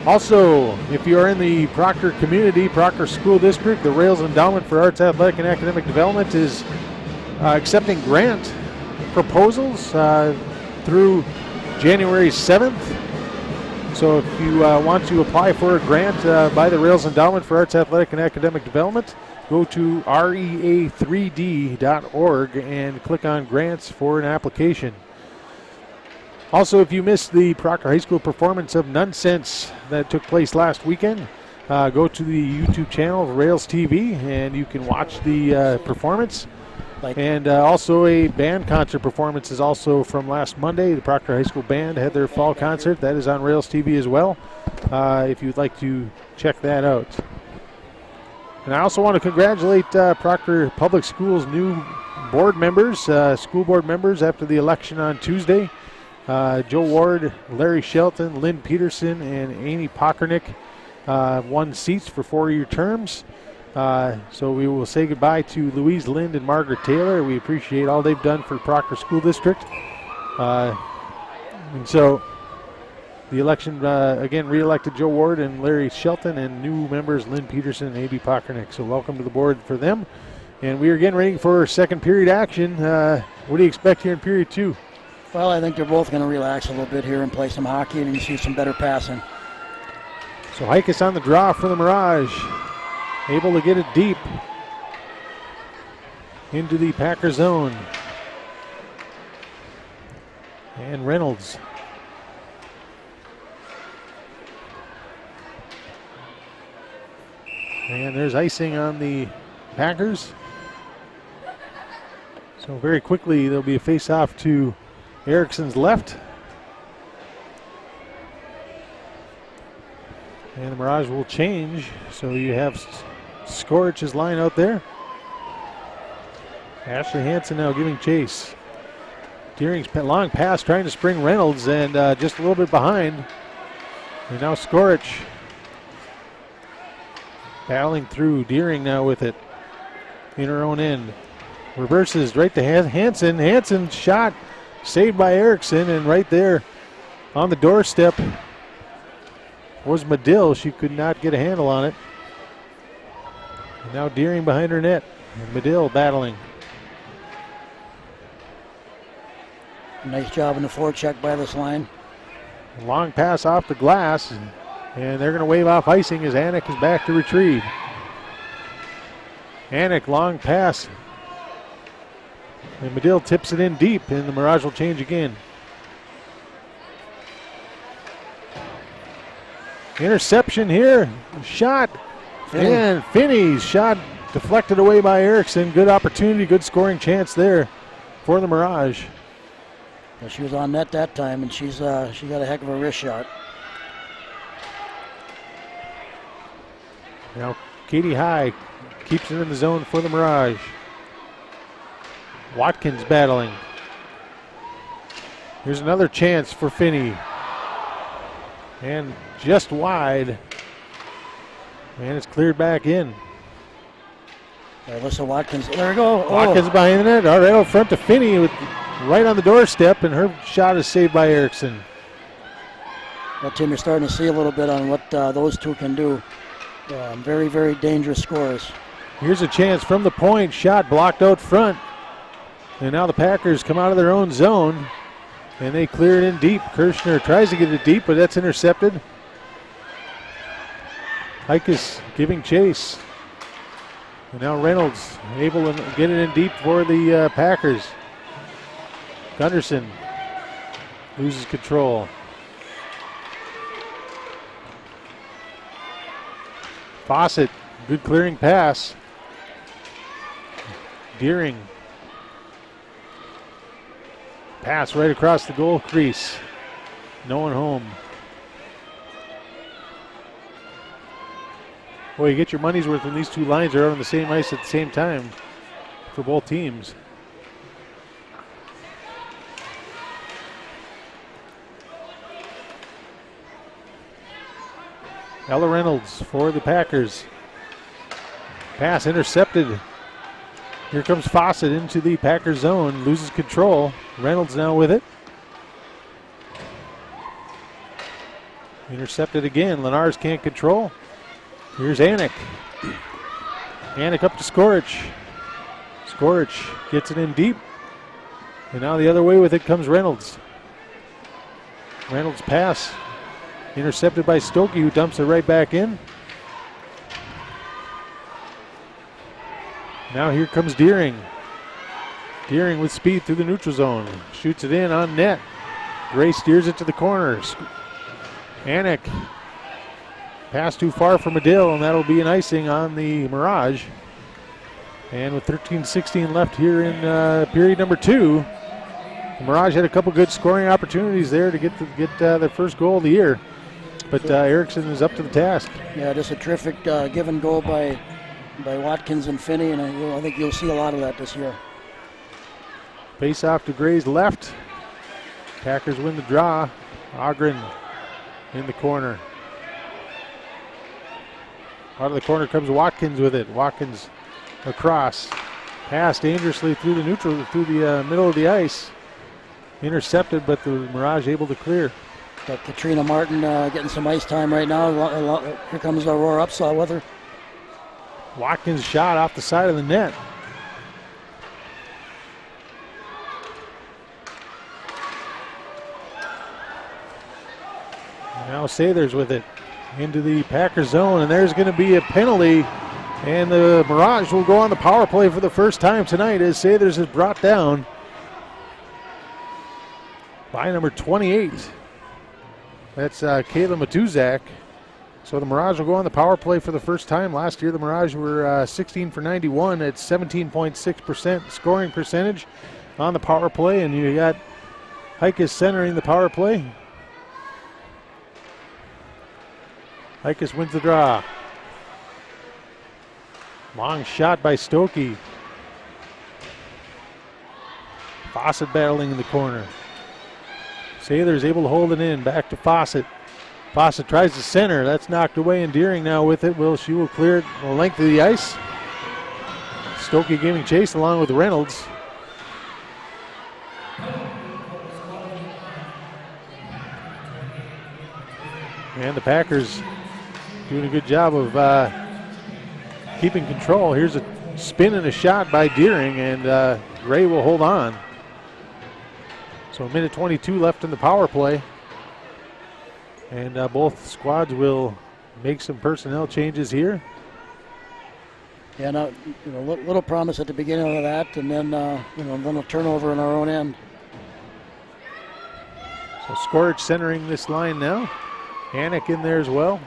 Also, if you are in the Proctor community, Proctor School District, the Rails Endowment for Arts, Athletic, and Academic Development is accepting grant proposals through January 7th. So if you want to apply for a grant by the Rails Endowment for Arts, Athletic, and Academic Development, go to rea3d.org and click on grants for an application. Also, if you missed the Proctor High School performance of Nonsense that took place last weekend, go to the YouTube channel of Rails TV and you can watch the performance. And also a band concert performance is also from last Monday. The Proctor High School Band had their fall concert. That is on Rails TV as well, if you'd like to check that out. And I also want to congratulate Proctor Public Schools' new board members, school board members after the election on Tuesday. Joe Ward, Larry Shelton, Lynn Peterson, and Amy Pockernick won seats for 4-year terms. So we will say goodbye to Louise Lind and Margaret Taylor. We appreciate all they've done for Proctor School District. And so the election, again, re-elected Joe Ward and Larry Shelton, and new members Lynn Peterson and A.B. Pockernick. So welcome to the board for them. And we are getting ready for second period action. What do you expect here in period 2? Well, I think they're both going to relax a little bit here and play some hockey, and you see some better passing. So Hikus on the draw for the Mirage. Able to get it deep into the Packer zone. And Reynolds. And there's icing on the Packers. So very quickly there'll be a face-off to Erickson's left. And the Mirage will change. So you have Skorich's line out there. Ashley Hansen now giving chase. Deering's long pass trying to spring Reynolds, and just a little bit behind. And now Skorich battling through. Deering now with it in her own end. Reverses right to Hansen. Hansen's shot saved by Erickson, and right there on the doorstep was Medill. She could not get a handle on it. And now Deering behind her net, and Medill battling. Nice job in the forecheck by this line. Long pass off the glass, and they're going to wave off icing as Anik is back to retrieve. Anik, long pass. And Medill tips it in deep, and the Mirage will change again. Interception here, shot, and Finney's shot deflected away by Erickson. Good opportunity, good scoring chance there for the Mirage. Well, she was on net that time, and she got a heck of a wrist shot. Now Katie High keeps it in the zone for the Mirage. Watkins battling. Here's another chance for Finney. And just wide. And it's cleared back in. Alyssa Watkins, there we go. Watkins behind the net. All right, out front to Finney with right on the doorstep, and her shot is saved by Erickson. Well, Tim, you're starting to see a little bit on what those two can do. Very, very dangerous scores. Here's a chance from the point. Shot blocked out front. And now the Packers come out of their own zone, and they clear it in deep. Kirshner tries to get it deep, but that's intercepted. Hikas giving chase. And now Reynolds able to get it in deep for the Packers. Gunderson loses control. Fawcett, good clearing pass. Deering. Pass right across the goal crease. No one home. Boy, you get your money's worth when these two lines are out on the same ice at the same time for both teams. Ella Reynolds for the Packers. Pass intercepted. Here comes Fawcett into the Packers zone, loses control. Reynolds now with it. Intercepted again. Lenars can't control. Here's Anik. Anik up to Skorich. Skorich gets it in deep. And now the other way with it comes Reynolds. Reynolds pass intercepted by Stokey, who dumps it right back in. Now here comes Deering. Deering with speed through the neutral zone. Shoots it in on net. Gray steers it to the corners. Anik. Pass too far for Medill, and that'll be an icing on the Mirage. And with 13-16 left here in period number 2, the Mirage had a couple good scoring opportunities there to get their first goal of the year. But Erickson is up to the task. Yeah, just a terrific give and go by Watkins and Finney, and I think you'll see a lot of that this year. Face off to Gray's left. Packers win the draw. Ogren in the corner. Out of the corner comes Watkins with it. Watkins across. Pass dangerously through the neutral, through the middle of the ice. Intercepted, but the Mirage able to clear. Got Katrina Martin getting some ice time right now. Here comes Aurora Upsaw with her. Watkins shot off the side of the net. Now Sathers with it into the Packer zone, and there's going to be a penalty, and the Mirage will go on the power play for the first time tonight as Sathers is brought down by number 28. That's Kayla Matuzak. So the Mirage will go on the power play for the first time. Last year the Mirage were 16 for 91 at 17.6% scoring percentage on the power play, and you got Hikas centering the power play. Hikas wins the draw. Long shot by Stokey. Fawcett battling in the corner. Saylor's able to hold it in. Back to Fawcett. Fawcett tries to center. That's knocked away, and Deering now with it. She will clear it the length of the ice. Stokey giving chase along with Reynolds. And the Packers doing a good job of keeping control. Here's a spin and a shot by Deering, and Ray will hold on. So a minute 22 left in the power play. And both squads will make some personnel changes here. Yeah, now, little promise at the beginning of that, and then then a turnover in our own end. So Skorich centering this line now. Anik in there as well.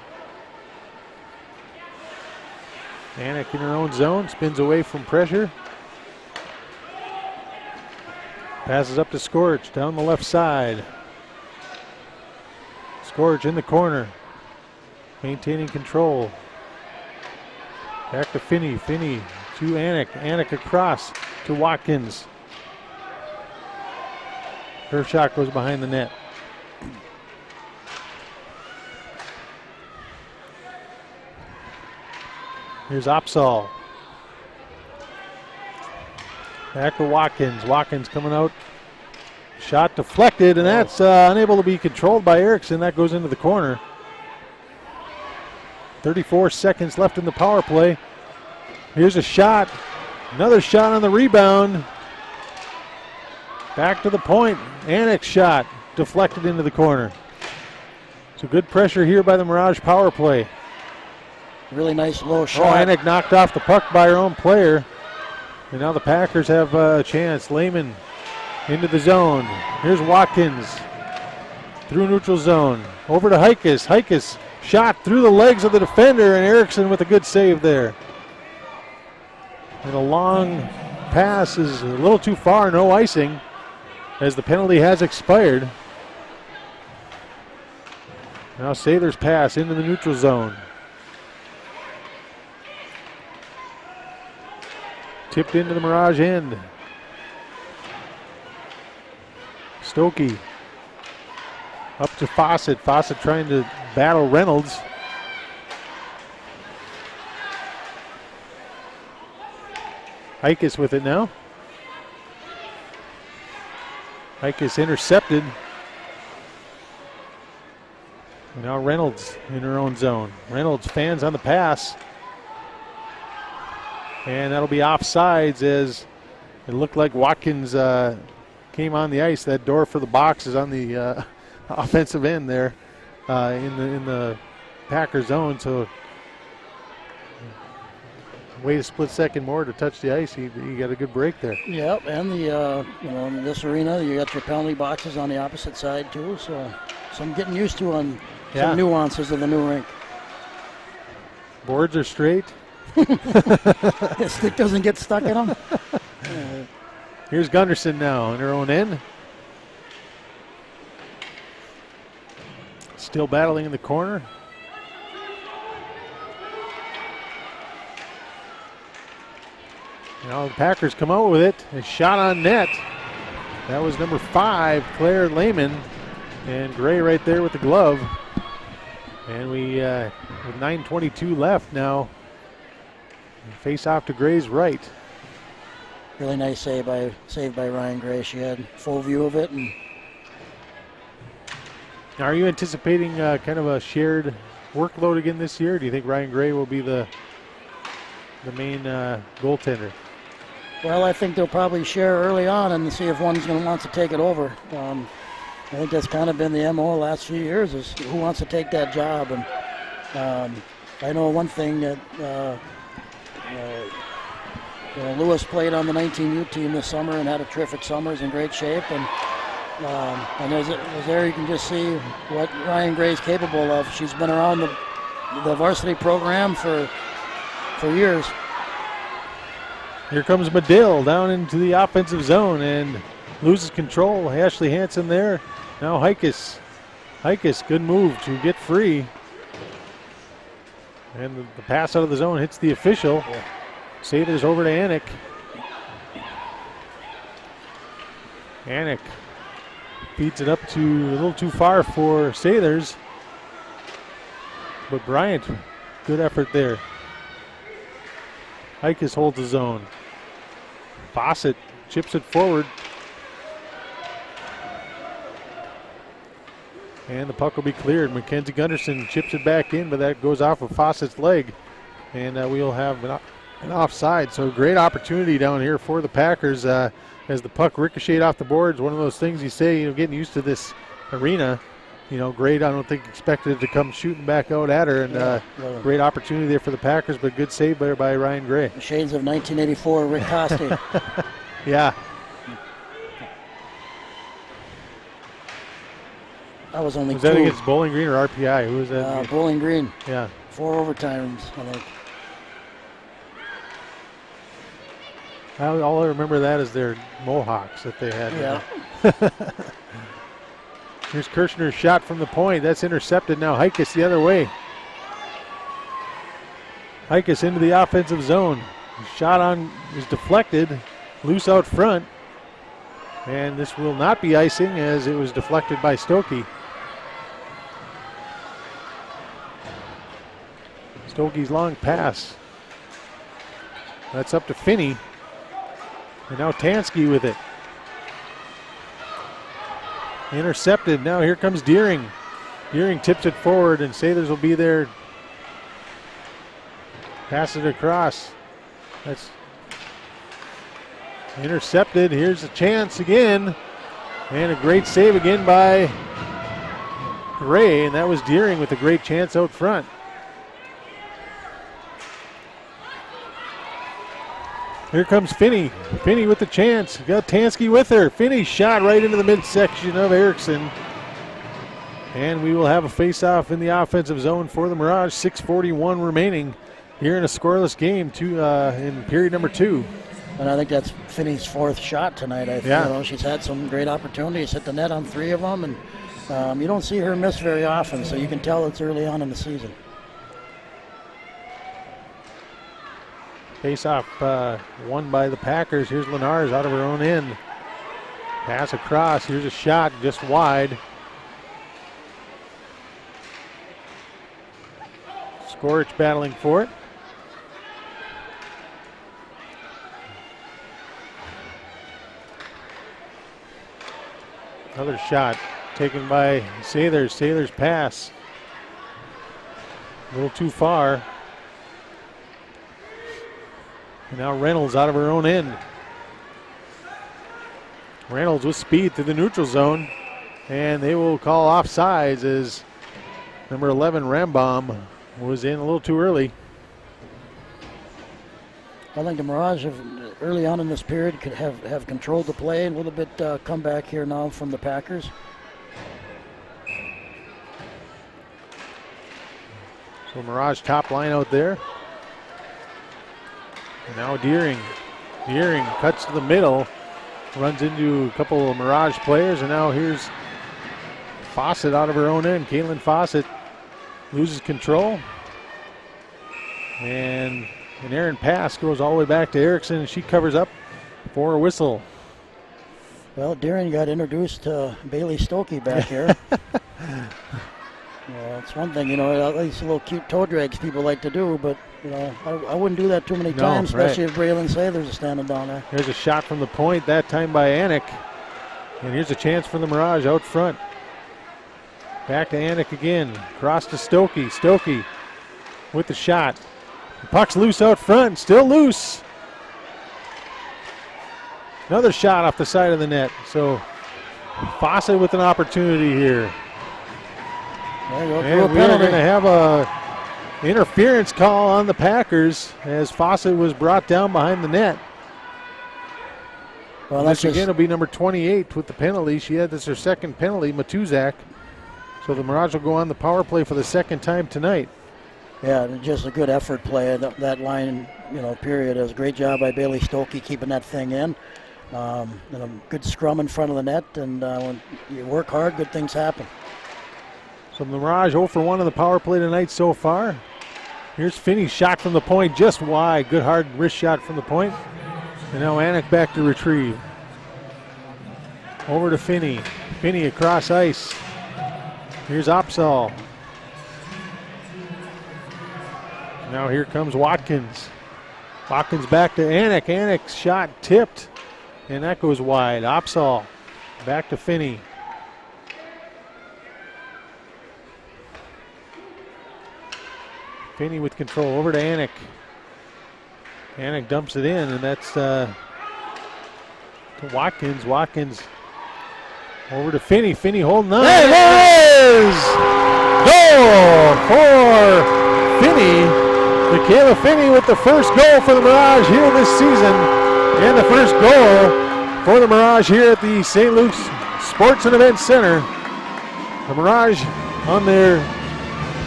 Anik in her own zone, spins away from pressure. Passes up to Skorich down the left side. Skorich in the corner, maintaining control. Back to Finney. Finney to Anik. Anik across to Watkins. Her shot goes behind the net. Here's Opsal. Back to Watkins. Watkins coming out. Shot deflected, and that's unable to be controlled by Erickson. That goes into the corner. 34 seconds left in the power play. Here's a shot. Another shot on the rebound. Back to the point. Anik's shot deflected into the corner. So good pressure here by the Mirage power play. Really nice low Oh, shot. Anik knocked off the puck by her own player. And now the Packers have a chance. Lehman into the zone. Here's Watkins through neutral zone. Over to Heikes. Heikes shot through the legs of the defender, and Erickson with a good save there. And a long pass is a little too far, no icing, as the penalty has expired. Now Sather's pass into the neutral zone. Tipped into the Mirage end. Stokey up to Fawcett. Fawcett trying to battle Reynolds. Heikes with it now. Heikes intercepted. And now Reynolds in her own zone. Reynolds fans on the pass. And that'll be offsides as it looked like Watkins came on the ice. That door for the box is on the offensive end there in the Packer zone. So wait a split second more to touch the ice. He got a good break there. Yep, and the in this arena you got your penalty boxes on the opposite side too. So I'm getting used to on some nuances of the new rink. Boards are straight. The stick doesn't get stuck in them. Here's Gunderson now in her own end. Still battling in the corner. Now the Packers come out with it. A shot on net. That was number 5, Claire Lehman. And Gray right there with the glove. And we, with 9:22 left now, face off to Gray's right. Really nice save by Ryan Gray. She had full view of it. And now, are you anticipating kind of a shared workload again this year? Do you think Ryan Gray will be the main goaltender? Well, I think they'll probably share early on and see if one's going to want to take it over. I think that's kind of been the MO the last few years is who wants to take that job. And I know one thing that Lewis played on the 19U team this summer and had a terrific summer. He's in great shape. And as there you can just see what Ryan Gray's capable of. She's been around the varsity program for years. Here comes Medill down into the offensive zone and loses control. Ashley Hansen there. Now Heikes. Heikes, good move to get free. And the pass out of the zone hits the official. Yeah. Sather's over to Anik. Anik feeds it up to a little too far for Sather's. But Bryant, good effort there. Heikes holds the zone. Fawcett chips it forward. And the puck will be cleared. Mackenzie Gunderson chips it back in, but that goes off of Fawcett's leg. And we'll have an offside. So great opportunity down here for the Packers as the puck ricocheted off the boards. One of those things you say, getting used to this arena. Great, I don't think expected it to come shooting back out at her. And great opportunity there for the Packers, but good save there by Ryan Gray. The shades of 1984, Rick Costi. Yeah. That was only was two. Was that against Bowling Green or RPI? Who was that? Bowling Green. Yeah. 4 overtimes, I think. All I remember that is their Mohawks that they had. Yeah. Here's Kirshner's shot from the point. That's intercepted now. Heikes the other way. Hikus into the offensive zone. Shot on is deflected, loose out front. And this will not be icing as it was deflected by Stokey. Stokey's long pass. That's up to Finney. And now Tansky with it. Intercepted. Now here comes Deering. Deering tips it forward and Sailors will be there. Pass it across. That's intercepted. Here's a chance again. And a great save again by Gray. And that was Deering with a great chance out front. Here comes Finney. Finney with the chance. Got Tansky with her. Finney shot right into the midsection of Erickson. And we will have a face-off in the offensive zone for the Mirage. 6:41 remaining here in a scoreless game in period number 2. And I think that's Finney's 4th shot tonight. You know, she's had some great opportunities, hit the net on 3 of them, and you don't see her miss very often, so you can tell it's early on in the season. Face-off won by the Packers. Here's Lenars out of her own end. Pass across. Here's a shot just wide. Skorich battling for it. Another shot taken by Sailors. Sailors pass. A little too far. And now Reynolds out of her own end. Reynolds with speed through the neutral zone. And they will call offsides as number 11 Rambam was in a little too early. I think the Mirage early on in this period could have controlled the play. A little bit comeback here now from the Packers. So Mirage top line out there. And now Deering. Deering cuts to the middle. Runs into a couple of Mirage players. And now here's Fawcett out of her own end. Caitlin Fawcett loses control. And an errant pass goes all the way back to Erickson. And she covers up for a whistle. Well, Deering got introduced to Bailey Stokey back here. Well, it's one thing, you know, at least little cute toe drags people like to do, but, you know, I wouldn't do that too many times, especially if Braylon Sailors is standing down there. There's a shot from the point, that time by Anik. And here's a chance for the Mirage out front. Back to Anik again. Cross to Stokey. Stokey with the shot. The puck's loose out front, still loose. Another shot off the side of the net. So Fawcett with an opportunity here. And we are going to have a interference call on the Packers as Fawcett was brought down behind the net. Well, this again will be number 28 with the penalty. This her second penalty, Matuzak. So the Mirage will go on the power play for the second time tonight. Yeah, just a good effort play. That line, you know, period. It was a great job by Bailey Stokey keeping that thing in. And a good scrum in front of the net. And when you work hard, good things happen. So the Mirage 0 for 1 on the power play tonight so far. Here's Finney's shot from the point, just wide. Good hard wrist shot from the point. And now Anik back to retrieve. Over to Finney. Finney across ice. Here's Opsal. Now here comes Watkins. Watkins back to Anik. Anik's shot tipped. And that goes wide. Opsal back to Finney. Finney with control over to Anik. Anik dumps it in, and that's to Watkins. Watkins over to Finney. Finney holding on. Hey, there it is! Goal for Finney. Michaela Finney with the first goal for the Mirage here this season. And the first goal for the Mirage here at the St. Luke's Sports and Events Center. The Mirage on their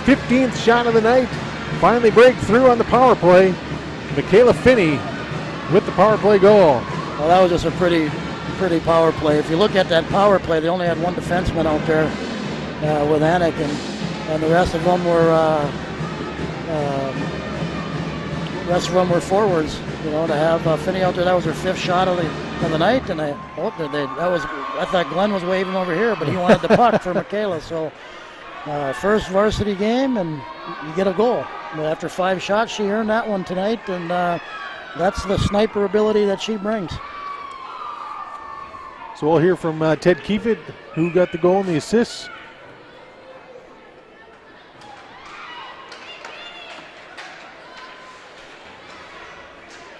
15th shot of the night. Finally break through on the power play. Michaela Finney with the power play goal. Well, that was just a pretty power play. If you look at that power play, they only had one defenseman out there with Anik, and the rest of them were rest of them were forwards. You know, to have Finney out there, that was her 5th shot of the night, and I thought Glen was waving over here, but he wanted the puck for Michaela. So first varsity game, and you get a goal. But after 5 shots, she earned that one tonight, and that's the sniper ability that she brings. So we'll hear from Ted Kiefit, who got the goal and the assists.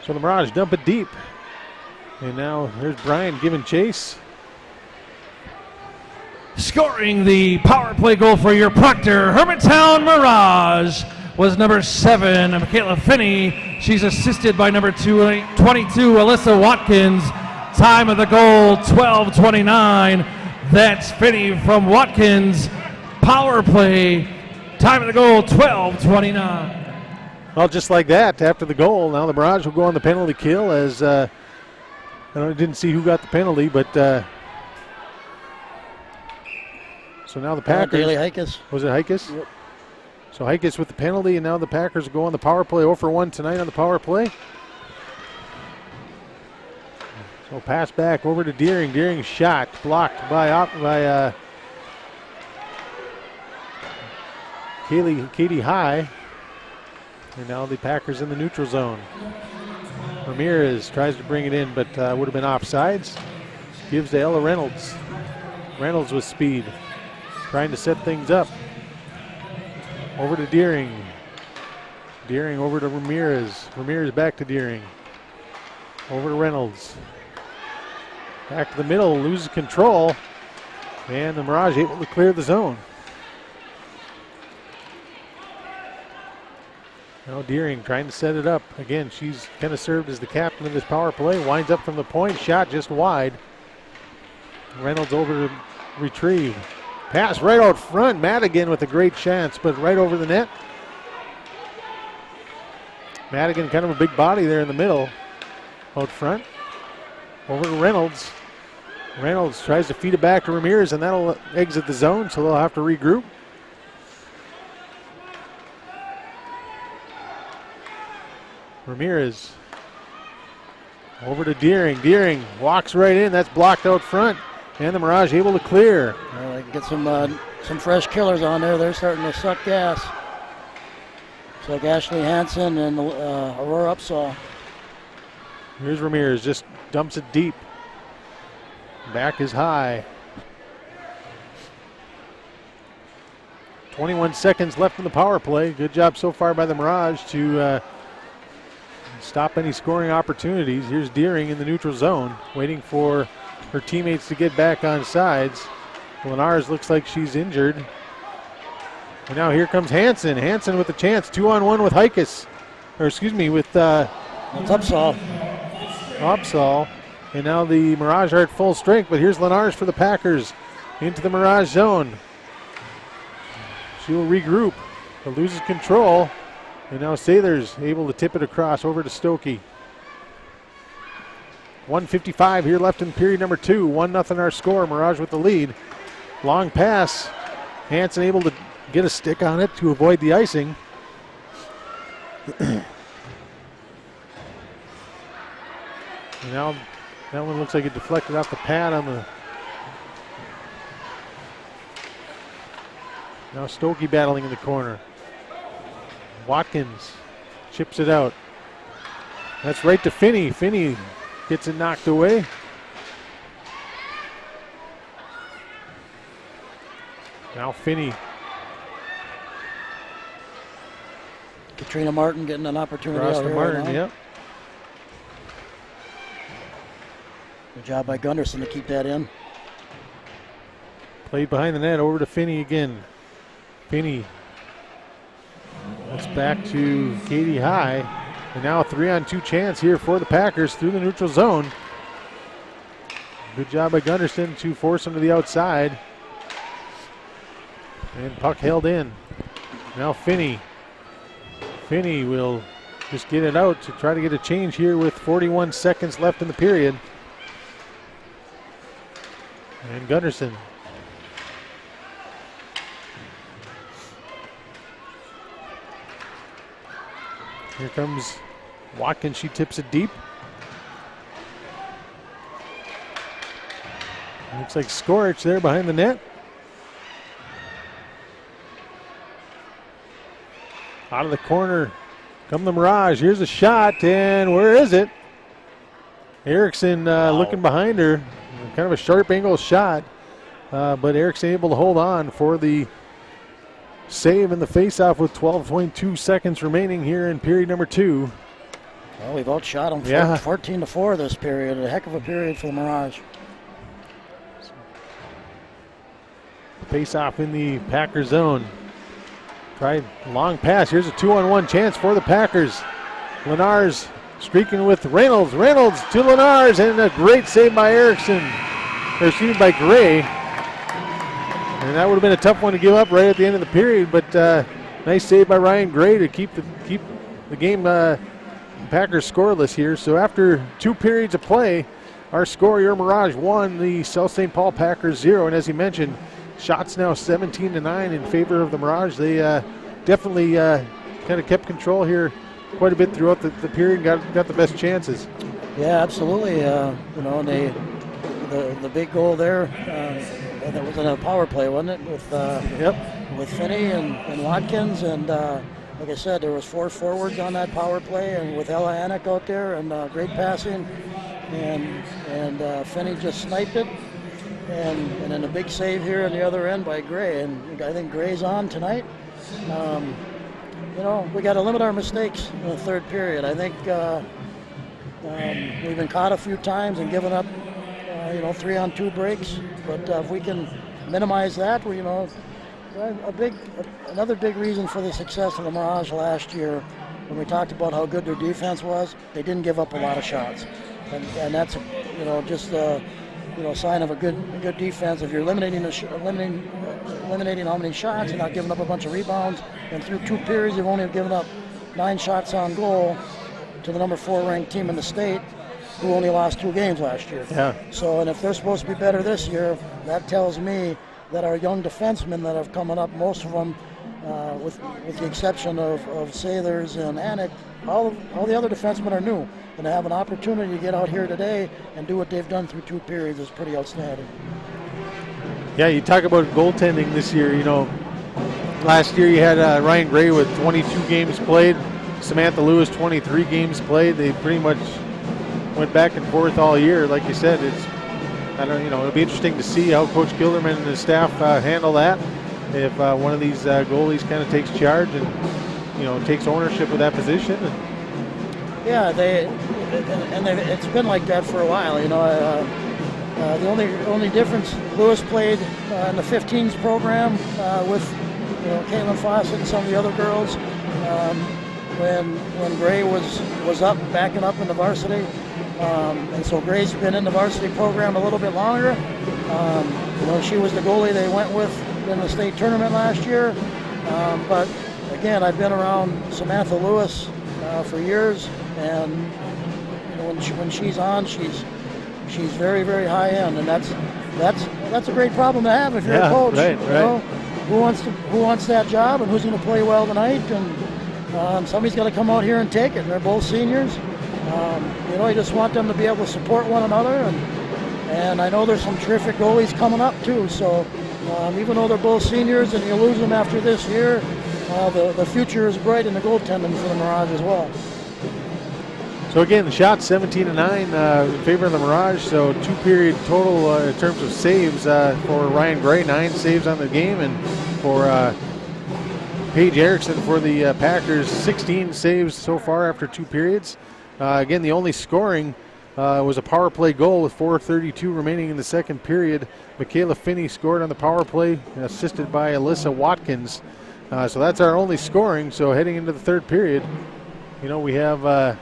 So the Mirage dump it deep. And now there's Brian giving chase. Scoring the power play goal for your Proctor-Hermantown Mirage was number 7, Michaela Finney. She's assisted by number 22, Alyssa Watkins. Time of the goal, 12:29. That's Finney from Watkins. Power play. Time of the goal, 12:29. Well, just like that, after the goal, now the Mirage will go on the penalty kill as I didn't see who got the penalty, but so now the Packers. Daily Hikus. Was it Hikus? Yep. So Hikus with the penalty, and now the Packers go on the power play. 0 for 1 tonight on the power play. So pass back over to Deering. Deering shot blocked by Katie High. And now the Packers in the neutral zone. Ramirez tries to bring it in, but would have been offsides. Gives to Ella Reynolds. Reynolds with speed, trying to set things up. Over to Deering. Deering over to Ramirez. Ramirez back to Deering. Over to Reynolds. Back to the middle, loses control. And the Mirage able to clear the zone. Now Deering trying to set it up. Again, she's kind of served as the captain of this power play. Winds up from the point, shot just wide. Reynolds over to retrieve. Pass right out front. Madigan with a great chance, but right over the net. Madigan kind of a big body there in the middle. Out front. Over to Reynolds. Reynolds tries to feed it back to Ramirez, and that'll exit the zone, so they'll have to regroup. Ramirez over to Deering. Deering walks right in. That's blocked out front, and the Mirage able to clear. Well, they can get some fresh killers on there. They're starting to suck gas. It's like Ashley Hansen and Aurora Upsaw. Here's Ramirez, just dumps it deep. Back is high. 21 seconds left in the power play. Good job so far by the Mirage to stop any scoring opportunities. Here's Deering in the neutral zone, waiting for her teammates to get back on sides. Lenars looks like she's injured. And now here comes Hansen. Hansen with a chance, 2-on-1 with Hikus. Or excuse me, with That's Upsaw. Upsaw. And now the Mirage are at full strength, but here's Lenars for the Packers into the Mirage zone. She will regroup, but loses control. And now Sailors able to tip it across over to Stokey. 1:55 here left in period number 2. 1-0 our score. Mirage with the lead. Long pass. Hansen able to get a stick on it to avoid the icing. And now that one looks like it deflected off the pad on the. Now Stokey battling in the corner. Watkins chips it out. That's right to Finney. Finney gets it knocked away. Now Finney. Katrina Martin getting an opportunity Across out to here Martin, right now. yep. Good job by Gunderson to keep that in. Played behind the net over to Finney again. Finney. That's back to Katie High. And now a 3-on-2 chance here for the Packers through the neutral zone. Good job by Gunderson to force him to the outside. And puck held in. Now Finney. Finney will just get it out to try to get a change here with 41 seconds left in the period. And Gunderson. Here comes Watkins, she tips it deep. Looks like Skorich there behind the net. Out of the corner come the Mirage. Here's a shot, and where is it? Erickson looking behind her. Kind of a sharp angle shot, but Erickson able to hold on for the save in the faceoff with 12.2 seconds remaining here in period number 2. Well, we've outshot them 14-4 this period. A heck of a period for the Mirage. Face-off in the Packer zone. Tried long pass. Here's a 2-on-1 chance for the Packers. Lenars streaking with Reynolds. Reynolds to Lenars, and a great save by Erickson. Or excuse me, by Gray. And that would have been a tough one to give up right at the end of the period, but nice save by Ryan Gray to keep the game Packers scoreless here. So after 2 periods of play, our score, your Mirage 1, the South St. Paul Packers 0. And as he mentioned, shots now 17-9 in favor of the Mirage. They definitely kind of kept control here quite a bit throughout the period, got the best chances. Yeah, absolutely. You know, the big goal there, that was in a power play, wasn't it? With Finney and Watkins, and like I said, there was 4 forwards on that power play, and with Ella Anik out there, and great passing, and Finney just sniped it. And then a big save here on the other end by Gray, and I think Gray's on tonight. You know, we got to limit our mistakes in the 3rd period. I think we've been caught a few times and given up, 3-on-2 breaks. But if we can minimize that, another big reason for the success of the Mirage last year, when we talked about how good their defense was, they didn't give up a lot of shots, and that's just a sign of a good defense. If you're eliminating how many shots and not giving up a bunch of rebounds, and through 2 periods you've only given up 9 shots on goal to the number 4 ranked team in the state, who only lost 2 games last year. Yeah. So, and if they're supposed to be better this year, that tells me that our young defensemen that have coming up, most of them, with the exception of Sathers and Anik, all the other defensemen are new. And to have an opportunity to get out here today and do what they've done through 2 periods is pretty outstanding. Yeah, you talk about goaltending this year. Last year you had Ryan Gray with 22 games played, Samantha Lewis 23 games played. They pretty much went back and forth all year. Like you said, it'll be interesting to see how Coach Gilderman and his staff handle that. If one of these goalies kind of takes charge and takes ownership of that position. Yeah, it's been like that for a while. The only difference, Lewis played in the 15s program with Caitlin Fawcett and some of the other girls when Gray was up, backing up in the varsity. And so Gray's been in the varsity program a little bit longer. She was the goalie they went with in the state tournament last year. But again, I've been around Samantha Lewis for years, and when she's on, she's very, very high end, and that's a great problem to have if you're a coach. Right. Who wants that job, and who's going to play well tonight? And somebody's got to come out here and take it. And they're both seniors. You just want them to be able to support one another, and I know there's some terrific goalies coming up too. So even though they're both seniors and you lose them after this year, the future is bright in the goaltending for the Mirage as well. So again, the shot 17-9 in favor of the Mirage. So 2-period total in terms of saves for Ryan Gray, 9 saves on the game, and for Paige Erickson for the Packers, 16 saves so far after 2 periods. Again, the only scoring was a power play goal with 4:32 remaining in the 2nd period. Michaela Finney scored on the power play, assisted by Alyssa Watkins. So that's our only scoring. So heading into the 3rd period, we have a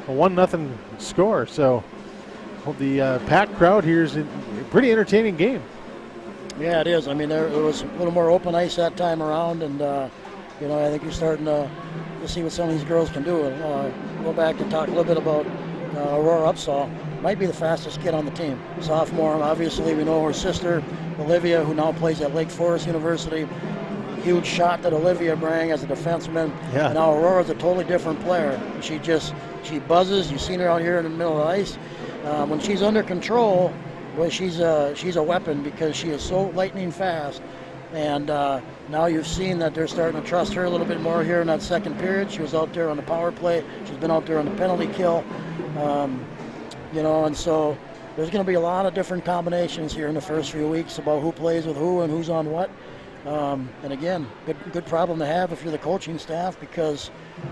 1-0 score. So the packed crowd here is a pretty entertaining game. Yeah, it is. I mean, there was a little more open ice that time around, and I think you're starting to see what some of these girls can do. Go back and talk a little bit about Aurora Upsaw. Might be the fastest kid on the team. Sophomore, obviously we know her sister, Olivia, who now plays at Lake Forest University. huge shot that Olivia bring as a defenseman. Yeah. And now Aurora's a totally different player. She buzzes. You've seen her out here in the middle of the ice. When she's under control, boy, she's a weapon because she is so lightning fast. And now you've seen that they're starting to trust her a little bit more here in that second period. She was out there on the power play. She's been out there on the penalty kill. And so there's going to be a lot of different combinations here in the first few weeks about who plays with who and who's on what. And again, good problem to have if you're the coaching staff, because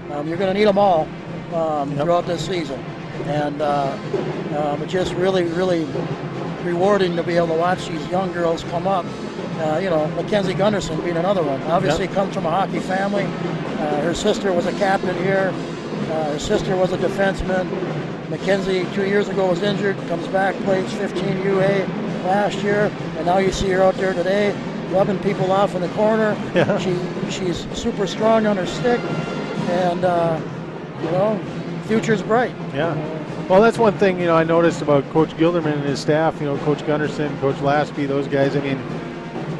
you're going to need them all throughout this season. And it's just really, really rewarding to be able to watch these young girls come up. Mackenzie Gunderson being another one. Obviously comes from a hockey family. Her sister was a captain here. Her sister was a defenseman. Mackenzie 2 years ago was injured, comes back, plays 15 UA last year, and now you see her out there today rubbing people off in the corner. Yeah. She's super strong on her stick, and future's bright. Yeah. Well, that's one thing, I noticed about Coach Gilderman and his staff, Coach Gunderson, Coach Lasby, those guys. I mean,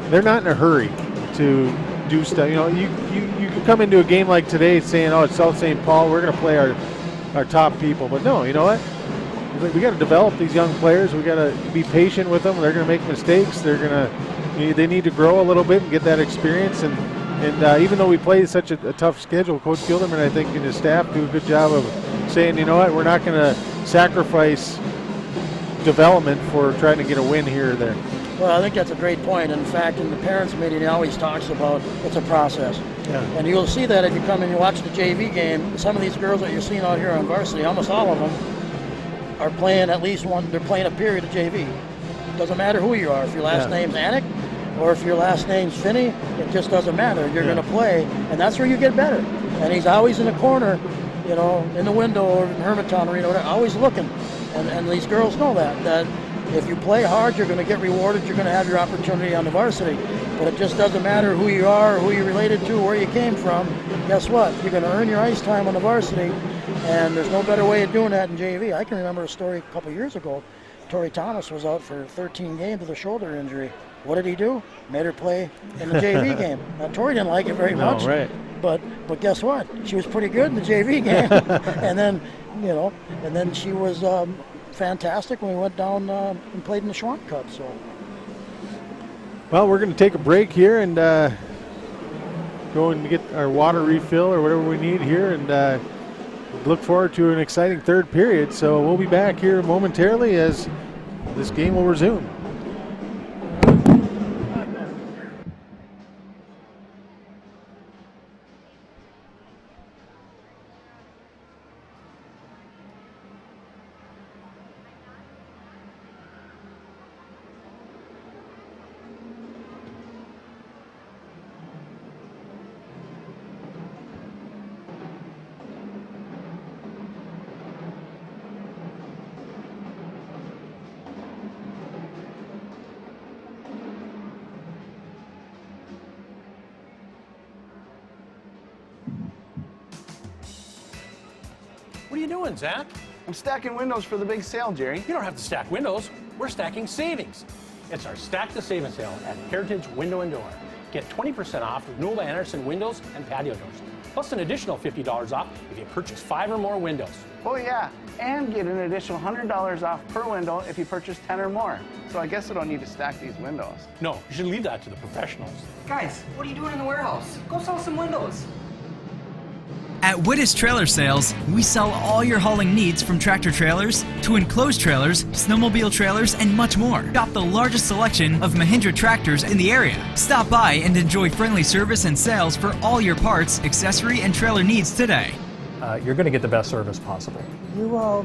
they're not in a hurry to do stuff. You can come into a game like today saying, it's South St. Paul, we're going to play our top people. But no, you know what? We got to develop these young players. We got to be patient with them. They're going to make mistakes. They need to grow a little bit and get that experience. And even though we play such a tough schedule, Coach Gilderman, I think, and his staff do a good job of saying, you know what, we're not going to sacrifice development for trying to get a win here or there. Well, I think that's a great point. In fact, in the parents' meeting, he always talks about it's a process. Yeah. And you'll see that if you come and you watch the JV game. Some of these girls that you're seeing out here on varsity, almost all of them, are playing at least one. They're playing a period of JV. Doesn't matter who you are. If your last name's Anik or if your last name's Finney, it just doesn't matter. You're going to play, and that's where you get better. And he's always in the corner, in the window or in Hermantown Arena, always looking. And these girls know that if you play hard, you're going to get rewarded. You're going to have your opportunity on the varsity. But it just doesn't matter who you are, who you're related to, where you came from. Guess what? You're going to earn your ice time on the varsity, and there's no better way of doing that in JV. I can remember a story a couple years ago. Tori Thomas was out for 13 games with a shoulder injury. What did he do? Made her play in the JV game. Now, Tori didn't like it very much. Right. But guess what? She was pretty good in the JV game. and then she was fantastic when we went down and played in the Schwank Cup. So. Well, we're going to take a break here and go and get our water refill or whatever we need here, and look forward to an exciting third period. So we'll be back here momentarily as this game will resume. What are you doing, Zach? I'm stacking windows for the big sale, Jerry. You don't have to stack windows. We're stacking savings. It's our Stack the Savings sale at Heritage Window and Door. Get 20% off with Newell Anderson windows and patio doors, plus an additional $50 off if you purchase 5 or more windows. Oh yeah, and get an additional $100 off per window if you purchase 10 or more. So I guess I don't need to stack these windows. No, you should leave that to the professionals. Guys, what are you doing in the warehouse? Go sell some windows. At Wittes Trailer Sales, we sell all your hauling needs from tractor trailers to enclosed trailers, snowmobile trailers, and much more. Shop the largest selection of Mahindra tractors in the area. Stop by and enjoy friendly service and sales for all your parts, accessory, and trailer needs today. You're going to get the best service possible. You will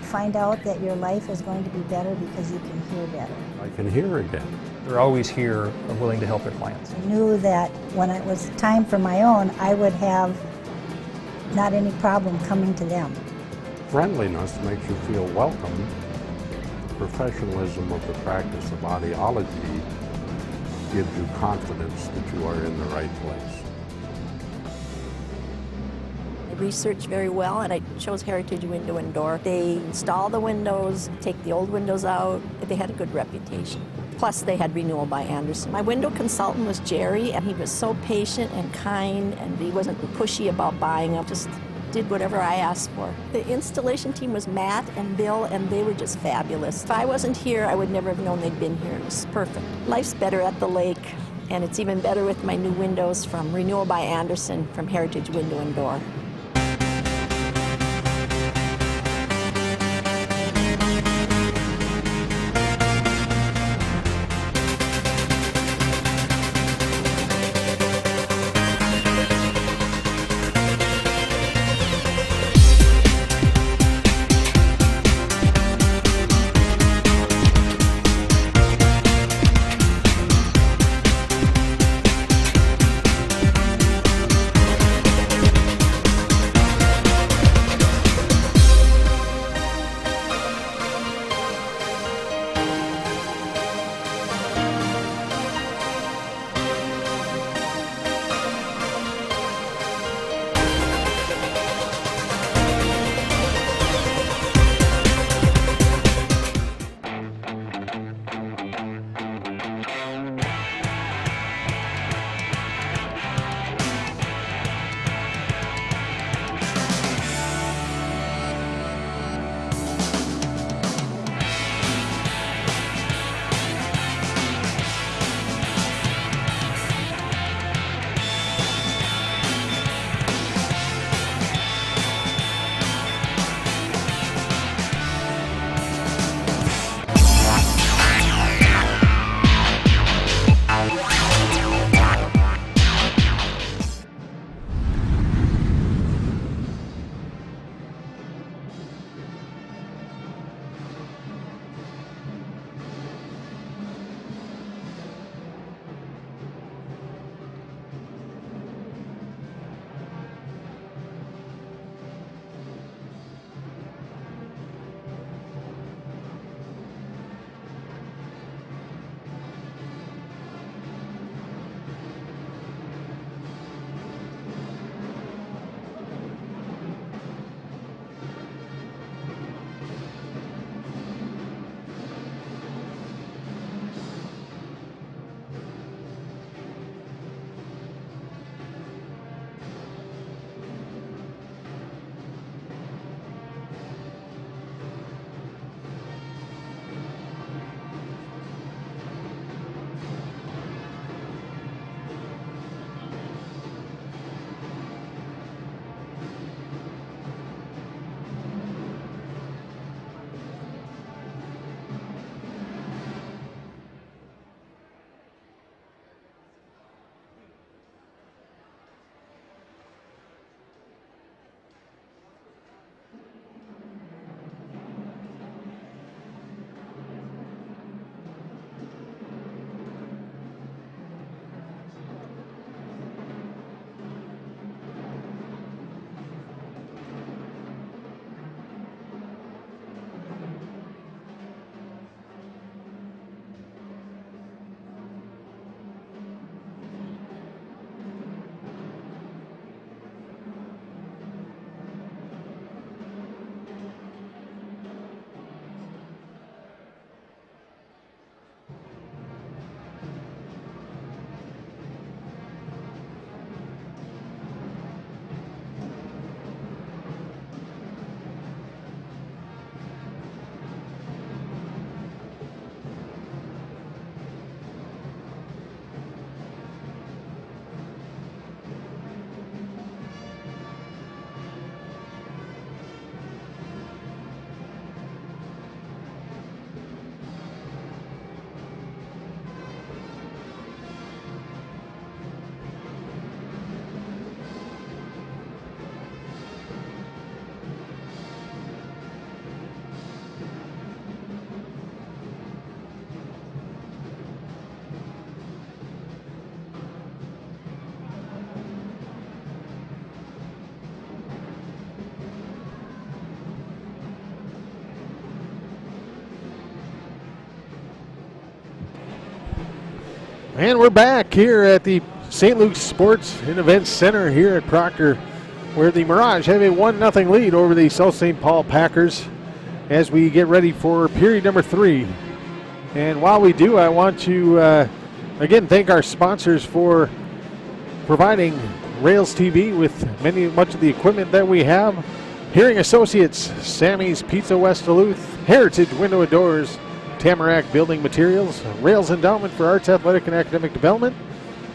find out that your life is going to be better because you can hear better. I can hear again. They're always here, willing to help their clients. I knew that when it was time for my own, I would have not any problem coming to them. Friendliness makes you feel welcome. The professionalism of the practice of audiology gives you confidence that you are in the right place. I researched very well, and I chose Heritage Window and Door. They install the windows, take the old windows out. They had a good reputation. Plus, they had renewal by Anderson. My window consultant was Jerry, and he was so patient and kind, and he wasn't pushy about buying them, just did whatever I asked for. The installation team was Matt and Bill, and they were just fabulous. If I wasn't here, I would never have known they'd been here. It was perfect. Life's better at the lake, and it's even better with my new windows from Renewal by Anderson from Heritage Window and Door. And we're back here at the St. Luke's Sports and Events Center here at Proctor, where the Mirage have a 1-0 lead over the South St. Paul Packers as we get ready for period number 3. And while we do, I want to again thank our sponsors for providing Rails TV with much of the equipment that we have. Hearing Associates, Sammy's Pizza West Duluth, Heritage Window and Doors, Tamarack Building Materials, Rails Endowment for Arts, Athletic, and Academic Development,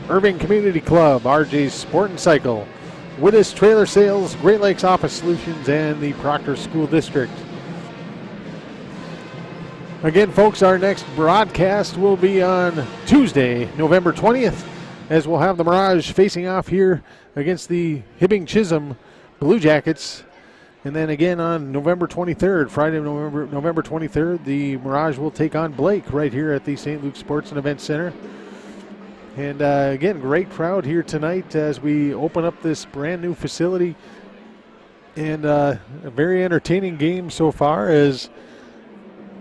Irving Community Club, RJ's Sport and Cycle, Wittes Trailer Sales, Great Lakes Office Solutions, and the Proctor School District. Again, folks, our next broadcast will be on Tuesday, November 20th, as we'll have the Mirage facing off here against the Hibbing-Chisholm Blue Jackets. And then again on November 23rd, Friday, November 23rd, the Mirage will take on Blake right here at the St. Luke Sports and Events Center. And again, great crowd here tonight as we open up this brand new facility. And a very entertaining game so far, as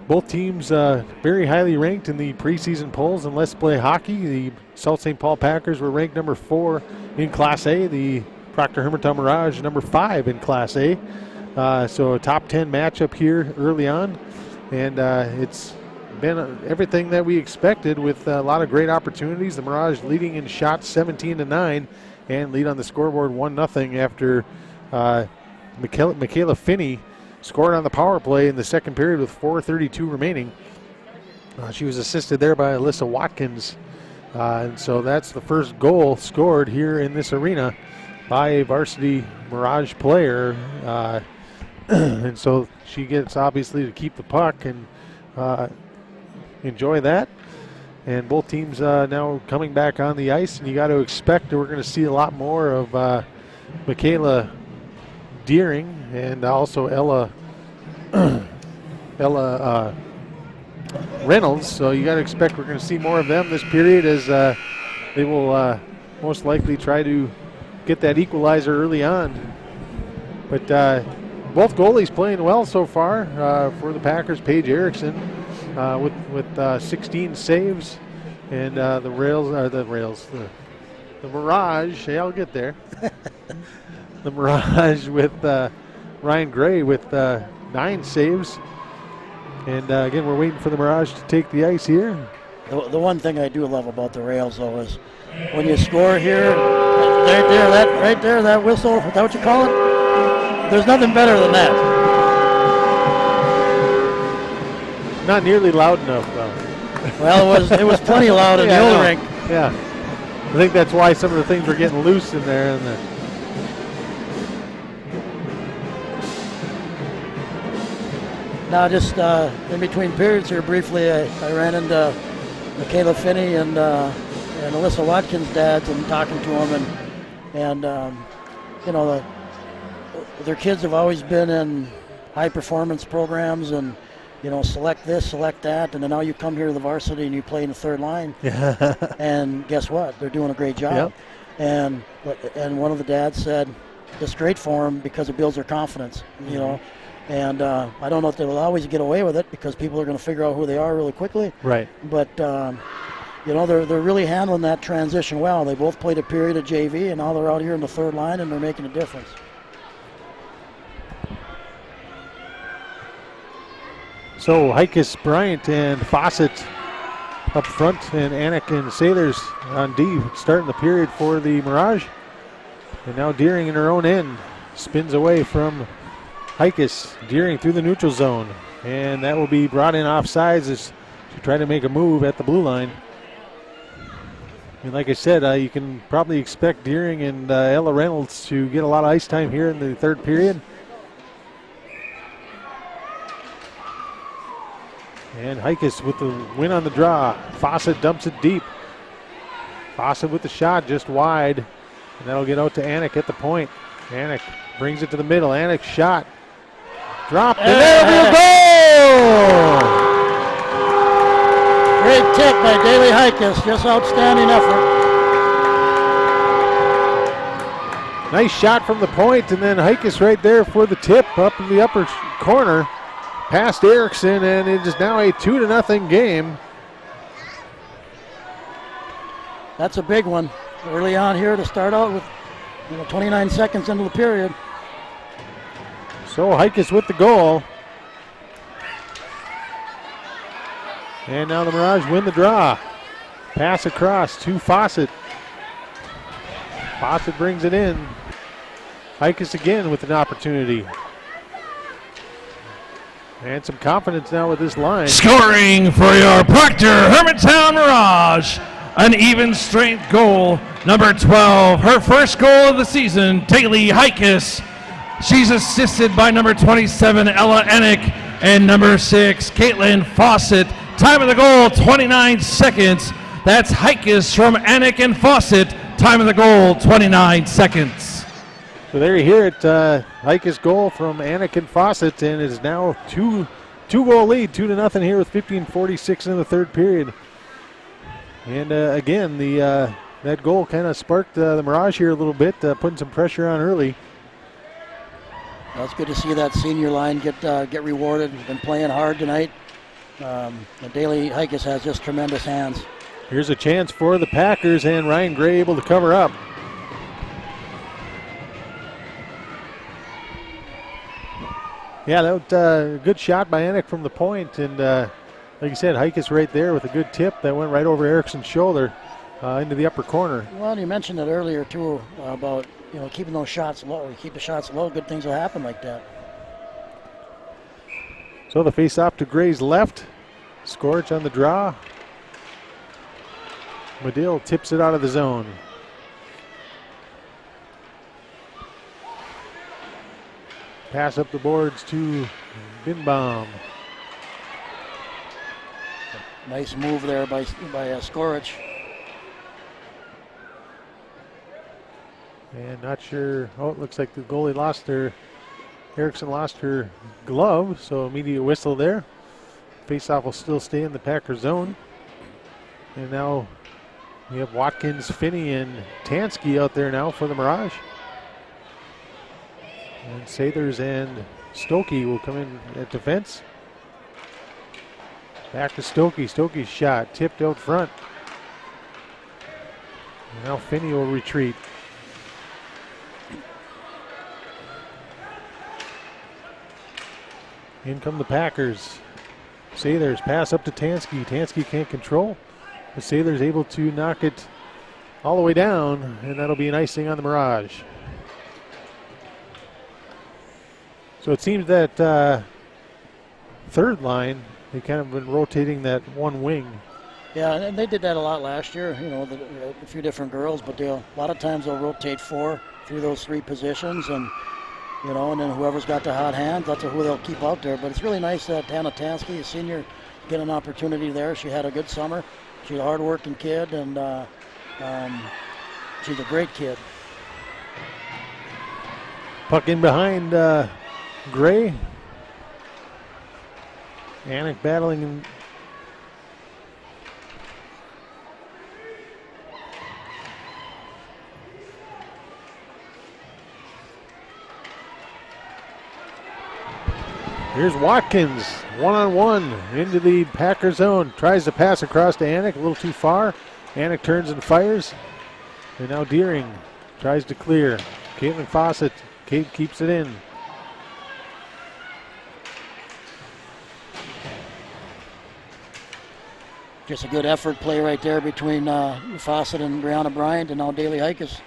both teams very highly ranked in the preseason polls. And let's play hockey. The South St. Paul Packers were ranked number 4 in Class A. The Proctor-Hermantown Mirage number 5 in Class A. So a top 10 matchup here early on, and it's been everything that we expected, with a lot of great opportunities. The Mirage leading in shots 17-9 and lead on the scoreboard 1-0 after Michaela Finney scored on the power play in the second period with 4:32 remaining. She was assisted there by Alyssa Watkins, and so that's the first goal scored here in this arena by a varsity Mirage player. And so she gets obviously to keep the puck and enjoy that. And both teams now coming back on the ice, and you got to expect that we're going to see a lot more of Michaela Deering and also Ella Reynolds. So you got to expect we're going to see more of them this period, as they will most likely try to get that equalizer early on. But both goalies playing well so far for the Packers. Paige Erickson with 16 saves, and the Mirage. Hey, I'll get there. The Mirage with Ryan Gray with 9 saves, and again we're waiting for the Mirage to take the ice here. The one thing I do love about the Rails, though, is when you score here, right there, that whistle. Is that what you call it? There's nothing better than that. Not nearly loud enough, though. Well, it was plenty loud in the old rink. Yeah, I think that's why some of the things were getting loose in there. And now, just in between periods here, briefly, I ran into Michaela Finney and Alyssa Watkins' dads, and talking to them, and you know, their kids have always been in high performance programs, and you know, select this, select that, and then now you come here to the varsity and you play in the third line. Yeah. And guess what? They're doing a great job. Yep. And one of the dads said, it's great for them because it builds their confidence, you know. And I don't know if they will always get away with it, because people are going to figure out who they are really quickly. Right. But you know, they're really handling that transition well. They both played a period of JV, and now they're out here in the third line, and they're making a difference. So Heikes, Bryant, and Fawcett up front, and Anik and Sailors on D starting the period for the Mirage. And now Deering in her own end spins away from Heikes. Deering through the neutral zone, and that will be brought in offsides as she tried to make a move at the blue line. And like I said, you can probably expect Deering and Ella Reynolds to get a lot of ice time here in the third period. And Heikes with the win on the draw. Fawcett dumps it deep. Fawcett with the shot just wide. And that'll get out to Anik at the point. Anik brings it to the middle. Anik's shot. Dropped. And there we go! Great tip by Daly Heikes. Just outstanding effort. Nice shot from the point, and then Heikes right there for the tip up in the upper corner. Past Erickson, and it is now a 2-0 game. That's a big one early on here to start out with, 29 seconds into the period. So Heikes with the goal. And now the Mirage win the draw. Pass across to Fawcett. Fawcett brings it in. Hikus again with an opportunity. And some confidence now with this line. Scoring for your Proctor-Hermantown Mirage. An even strength goal. Number 12, her first goal of the season, Daily Hikus. She's assisted by number 27, Ella Enick, and number 6, Caitlin Fawcett. Time of the goal, 29 seconds. That's Hikus from Enick and Fawcett. Time of the goal, 29 seconds. So there you hear it, Hikus goal from Enick and Fawcett, and it is now two-goal lead, 2-0 here with 15:46 in the third period. And again, that goal kind of sparked the Mirage here a little bit, putting some pressure on early. Well, it's good to see that senior line get rewarded. Been playing hard tonight. The Daily Hikus has just tremendous hands. Here's a chance for the Packers, and Ryan Gray able to cover up. Yeah, that was a good shot by Enick from the point, and like you said, Hikus right there with a good tip that went right over Erickson's shoulder into the upper corner. Well, you mentioned it earlier too about keeping those shots low. You keep the shots low, good things will happen like that. So the face-off to Gray's left. Scorch on the draw. Medill tips it out of the zone. Pass up the boards to Binbaum. Nice move there by Skorich. And not sure, it looks like the goalie lost Erickson lost her glove, so immediate whistle there. Faceoff will still stay in the Packer zone. And now we have Watkins, Finney, and Tansky out there now for the Mirage. And Sathers and Stokey will come in at defense. Back to Stokey. Stokey's shot tipped out front. And now Finney will retreat. In come the Packers. Sathers pass up to Tansky. Tansky can't control. But Sathers able to knock it all the way down, and that'll be an icing on the Mirage. So it seems that third line, they kind of been rotating that one wing. Yeah, and they did that a lot last year, a few different girls, but a lot of times they'll rotate 4 through those 3 positions, and and then whoever's got the hot hand, that's who they'll keep out there. But it's really nice that Hannah Tansky, a senior, get an opportunity there. She had a good summer. She's a hard-working kid, and she's a great kid. Puck in behind Gray. Anick battling. Here's Watkins, one-on-one into the Packer zone. Tries to pass across to Anick, a little too far. Anick turns and fires. And now Deering tries to clear. Caitlin Fawcett, Kate keeps it in. Just a good effort play right there between Fawcett and Brianna Bryant, and now Daily Hikus.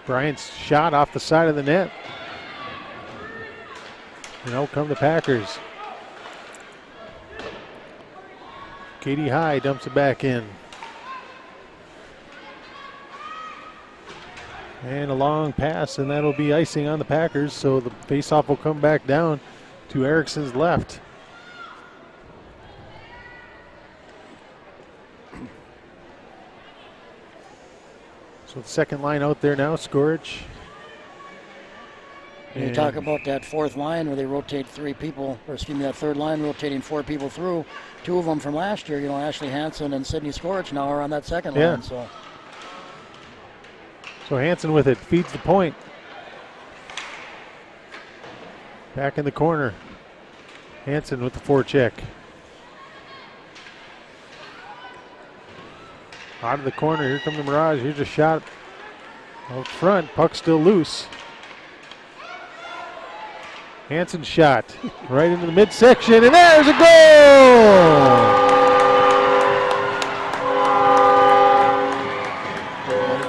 Bryant's shot off the side of the net. And out come the Packers. Katie High dumps it back in. And a long pass, and that'll be icing on the Packers, so the faceoff will come back down to Erickson's left. So the second line out there now, Skorich. You talk about that fourth line where they rotate 3 people, or excuse me, that third line rotating 4 people through. 2 of them from last year, Ashley Hansen and Sydney Skorich now are on that second line. So Hansen with it, feeds the point. Back in the corner. Hansen with the forecheck. Out of the corner, here come the Mirage. Here's a shot out front, puck still loose. Hansen shot right into the midsection, and there's a goal!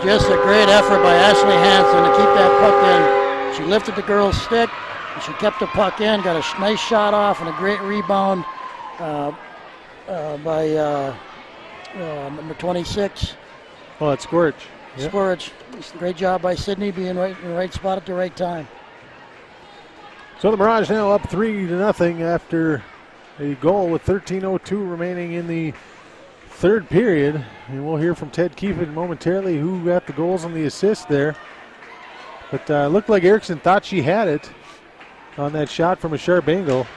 Just a great effort by Ashley Hansen to keep that puck in. She lifted the girl's stick, and she kept the puck in, got a nice shot off, and a great rebound by number 26. Oh, it's Scorch. Yep. Scorch. Great job by Sydney being right in the right spot at the right time. So the Mirage now up 3-0 after a goal with 13:02 remaining in the third period. And we'll hear from Ted Keefe momentarily who got the goals and the assists there. But looked like Erickson thought she had it on that shot from a sharp angle.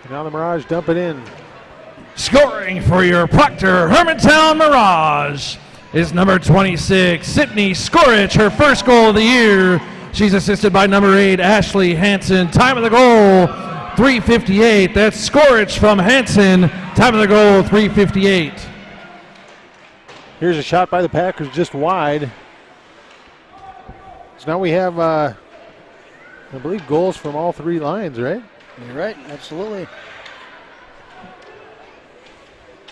And now the Mirage dump it in. Scoring for your Proctor-Hermantown Mirage is number 26, Sydney Skorich, her first goal of the year. She's assisted by number 8, Ashley Hansen. Time of the goal, 3:58. That's Skorich from Hansen. Time of the goal, 3:58. Here's a shot by the Packers just wide. So now we have, I believe, goals from all three lines, right? You're right, absolutely.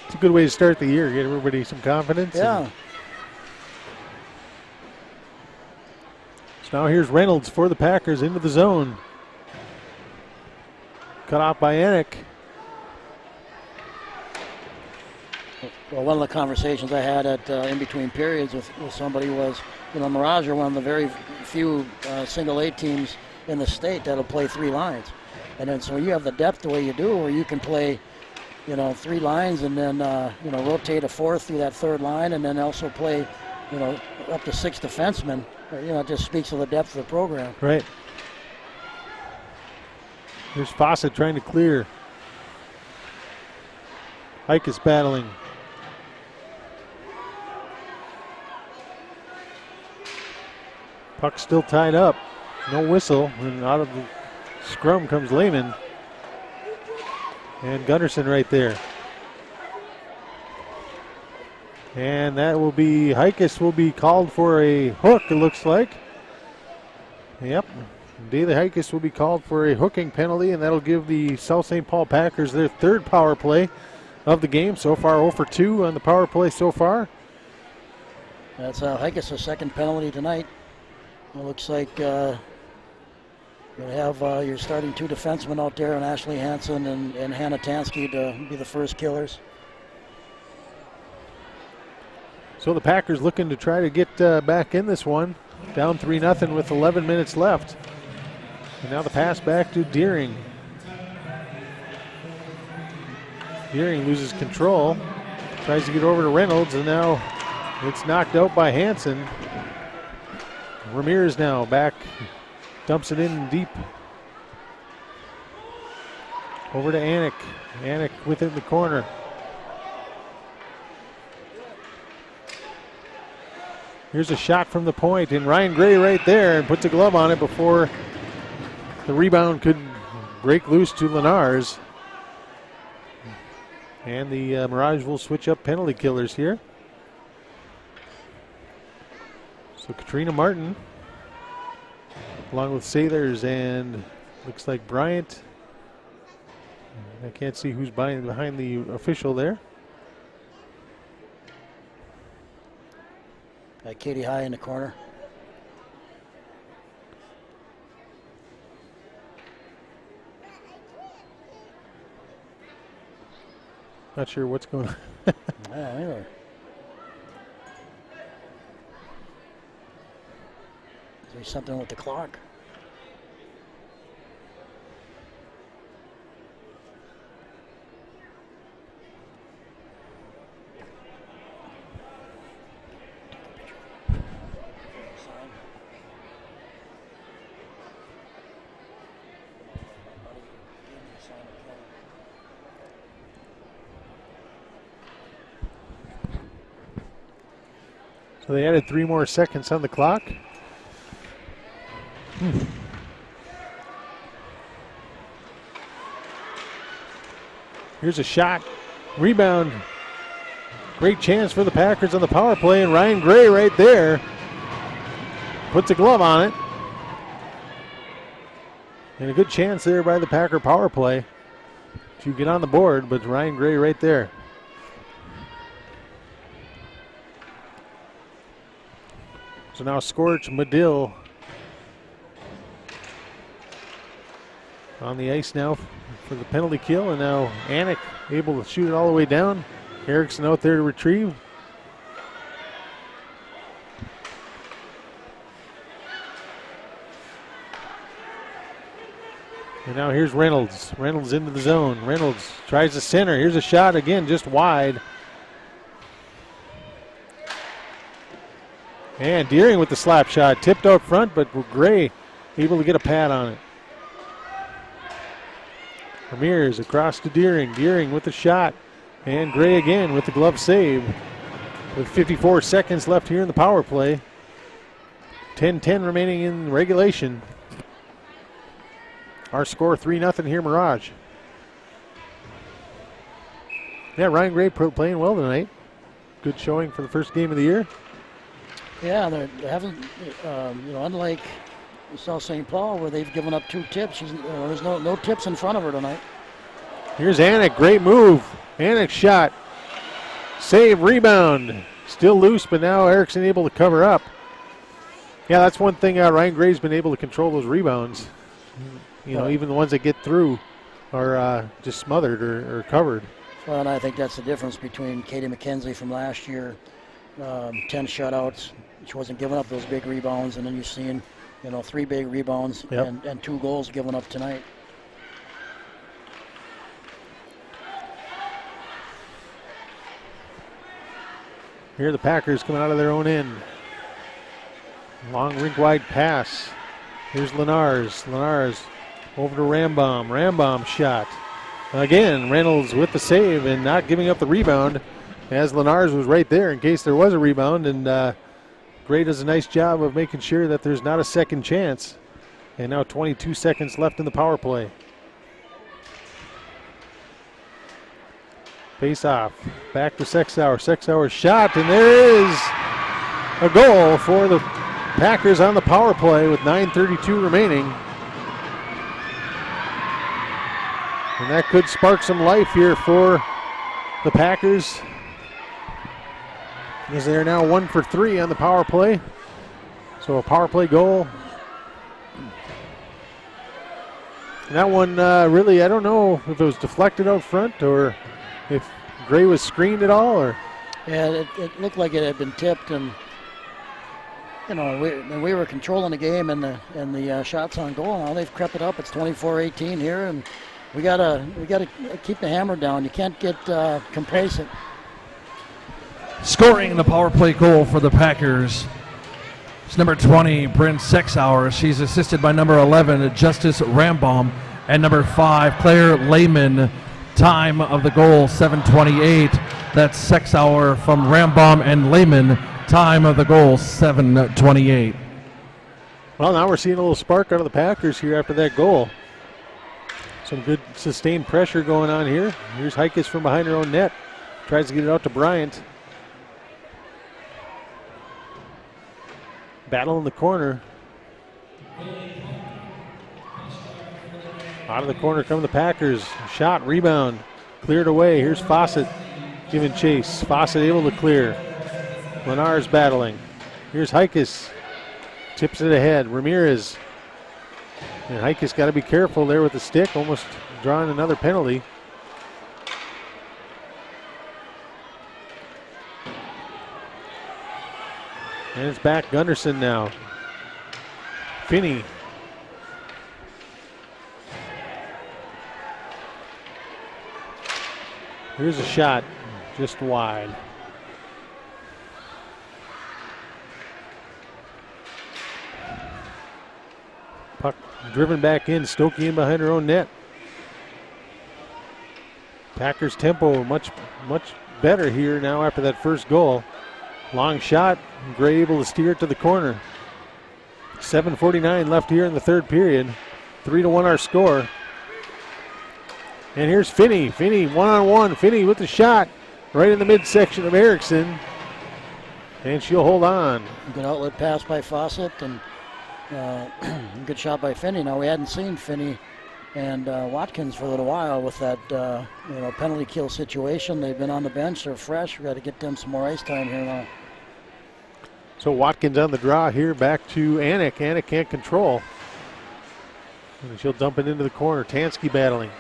It's a good way to start the year, get everybody some confidence. Yeah. So now here's Reynolds for the Packers into the zone. Cut off by Anik. Well, one of the conversations I had at in between periods with somebody was, Mirage are one of the very few single A teams in the state that'll play three lines. And then so you have the depth the way you do, where you can play, three lines and then, rotate a fourth through that third line and then also play, up to 6 defensemen. It just speaks of the depth of the program. Right. Here's Fawcett trying to clear. Hike is battling. Puck still tied up. No whistle. And out of the scrum comes Lehman. And Gunnarsson right there. And that will be, Hikes will be called for a hook, it looks like. Yep. Daly Hikes will be called for a hooking penalty, and that'll give the South St. Paul Packers their third power play of the game. So far 0 for 2 on the power play so far. That's Hikes' second penalty tonight. It looks like you're going to have your starting 2 defensemen out there, and Ashley Hansen and Hannah Tansky to be the first killers. So the Packers looking to try to get back in this one. Down 3-0 with 11 minutes left. And now the pass back to Deering. Deering loses control. Tries to get over to Reynolds, and now it's knocked out by Hansen. Ramirez now back. Dumps it in deep. Over to Anik. Anik within the corner. Here's a shot from the point, and Ryan Gray right there and puts a glove on it before the rebound could break loose to Lenars. And the Mirage will switch up penalty killers here. So Katrina Martin, along with Sailors and looks like Bryant. I can't see who's behind the official there. Katie High in the corner. Not sure what's going on. Yeah, either. Is there something with the clock? So they added 3 more seconds on the clock. Here's a shot. Rebound. Great chance for the Packers on the power play, and Ryan Gray right there puts a glove on it. And a good chance there by the Packer power play to get on the board, but Ryan Gray right there. So now Scorch, Medill on the ice now for the penalty kill, and now Anik able to shoot it all the way down. Erickson out there to retrieve. And now here's Reynolds. Reynolds into the zone. Reynolds tries the center. Here's a shot again, just wide. And Deering with the slap shot. Tipped out front, but Gray able to get a pad on it. Ramirez across to Deering. Deering with the shot. And Gray again with the glove save. With 54 seconds left here in the power play. 10-10 remaining in regulation. Our score 3-0 here, Mirage. Yeah, Ryan Gray playing well tonight. Good showing for the first game of the year. Yeah, they haven't, unlike South St. Paul where they've given up 2 tips. There's no tips in front of her tonight. Here's Anik, great move. Anik shot. Save, rebound. Still loose, but now Erickson able to cover up. Yeah, that's one thing Ryan Gray's been able to control those rebounds. Even the ones that get through are just smothered or covered. Well, and I think that's the difference between Katie McKenzie from last year, 10 shutouts. She wasn't giving up those big rebounds, and then you've seen, 3 big rebounds and 2 goals given up tonight. Here the Packers coming out of their own end. Long rink-wide pass. Here's Lenars. Lenars over to Rambam. Rambam shot. Again, Reynolds with the save and not giving up the rebound, as Lenars was right there in case there was a rebound. And Gray does a nice job of making sure that there's not a second chance. And now 22 seconds left in the power play. Face off. Back to Sexauer. Sexauer shot, and there is a goal for the Packers on the power play with 9:32 remaining. And that could spark some life here for the Packers, as they are now 1 for 3 on the power play. So a power play goal. And that one really, I don't know if it was deflected out front or if Gray was screened at all. Or yeah, it looked like it had been tipped, and we were controlling the game and the shots on goal. Now they've crept it up. It's 24-18 here, and we gotta keep the hammer down. You can't get complacent. Scoring the power play goal for the Packers. It's number 20, Bryn Sexauer. She's assisted by number 11, Justice Rambam, and number 5, Claire Lehman. Time of the goal, 7:28. That's Sexauer from Rambam and Lehman. Time of the goal, 7:28. Well, now we're seeing a little spark out of the Packers here after that goal. Some good sustained pressure going on here. Here's Heikes from behind her own net. Tries to get it out to Bryant. Battle in the corner. Out of the corner come the Packers. Shot, rebound, cleared away. Here's Fawcett giving chase. Fawcett able to clear. Lenars battling. Here's Heikes. Tips it ahead. Ramirez. And Heikes got to be careful there with the stick. Almost drawing another penalty. And it's back Gunderson now. Finney. Here's a shot, just wide. Puck driven back in, Stokey in behind her own net. Packers tempo much better here now after that first goal. Long shot, Gray able to steer it to the corner. 7:49 left here in the third period. 3-1 our score. And here's Finney. Finney one-on-one. Finney with the shot right in the midsection of Erickson. And she'll hold on. Good outlet pass by Fawcett, and good shot by Finney. Now, we hadn't seen Finney and Watkins for a little while with that penalty kill situation. They've been on the bench. They're fresh. We've got to get them some more ice time here now. So Watkins on the draw here, back to Anik. Anik can't control. And she'll dump it into the corner. Tansky battling.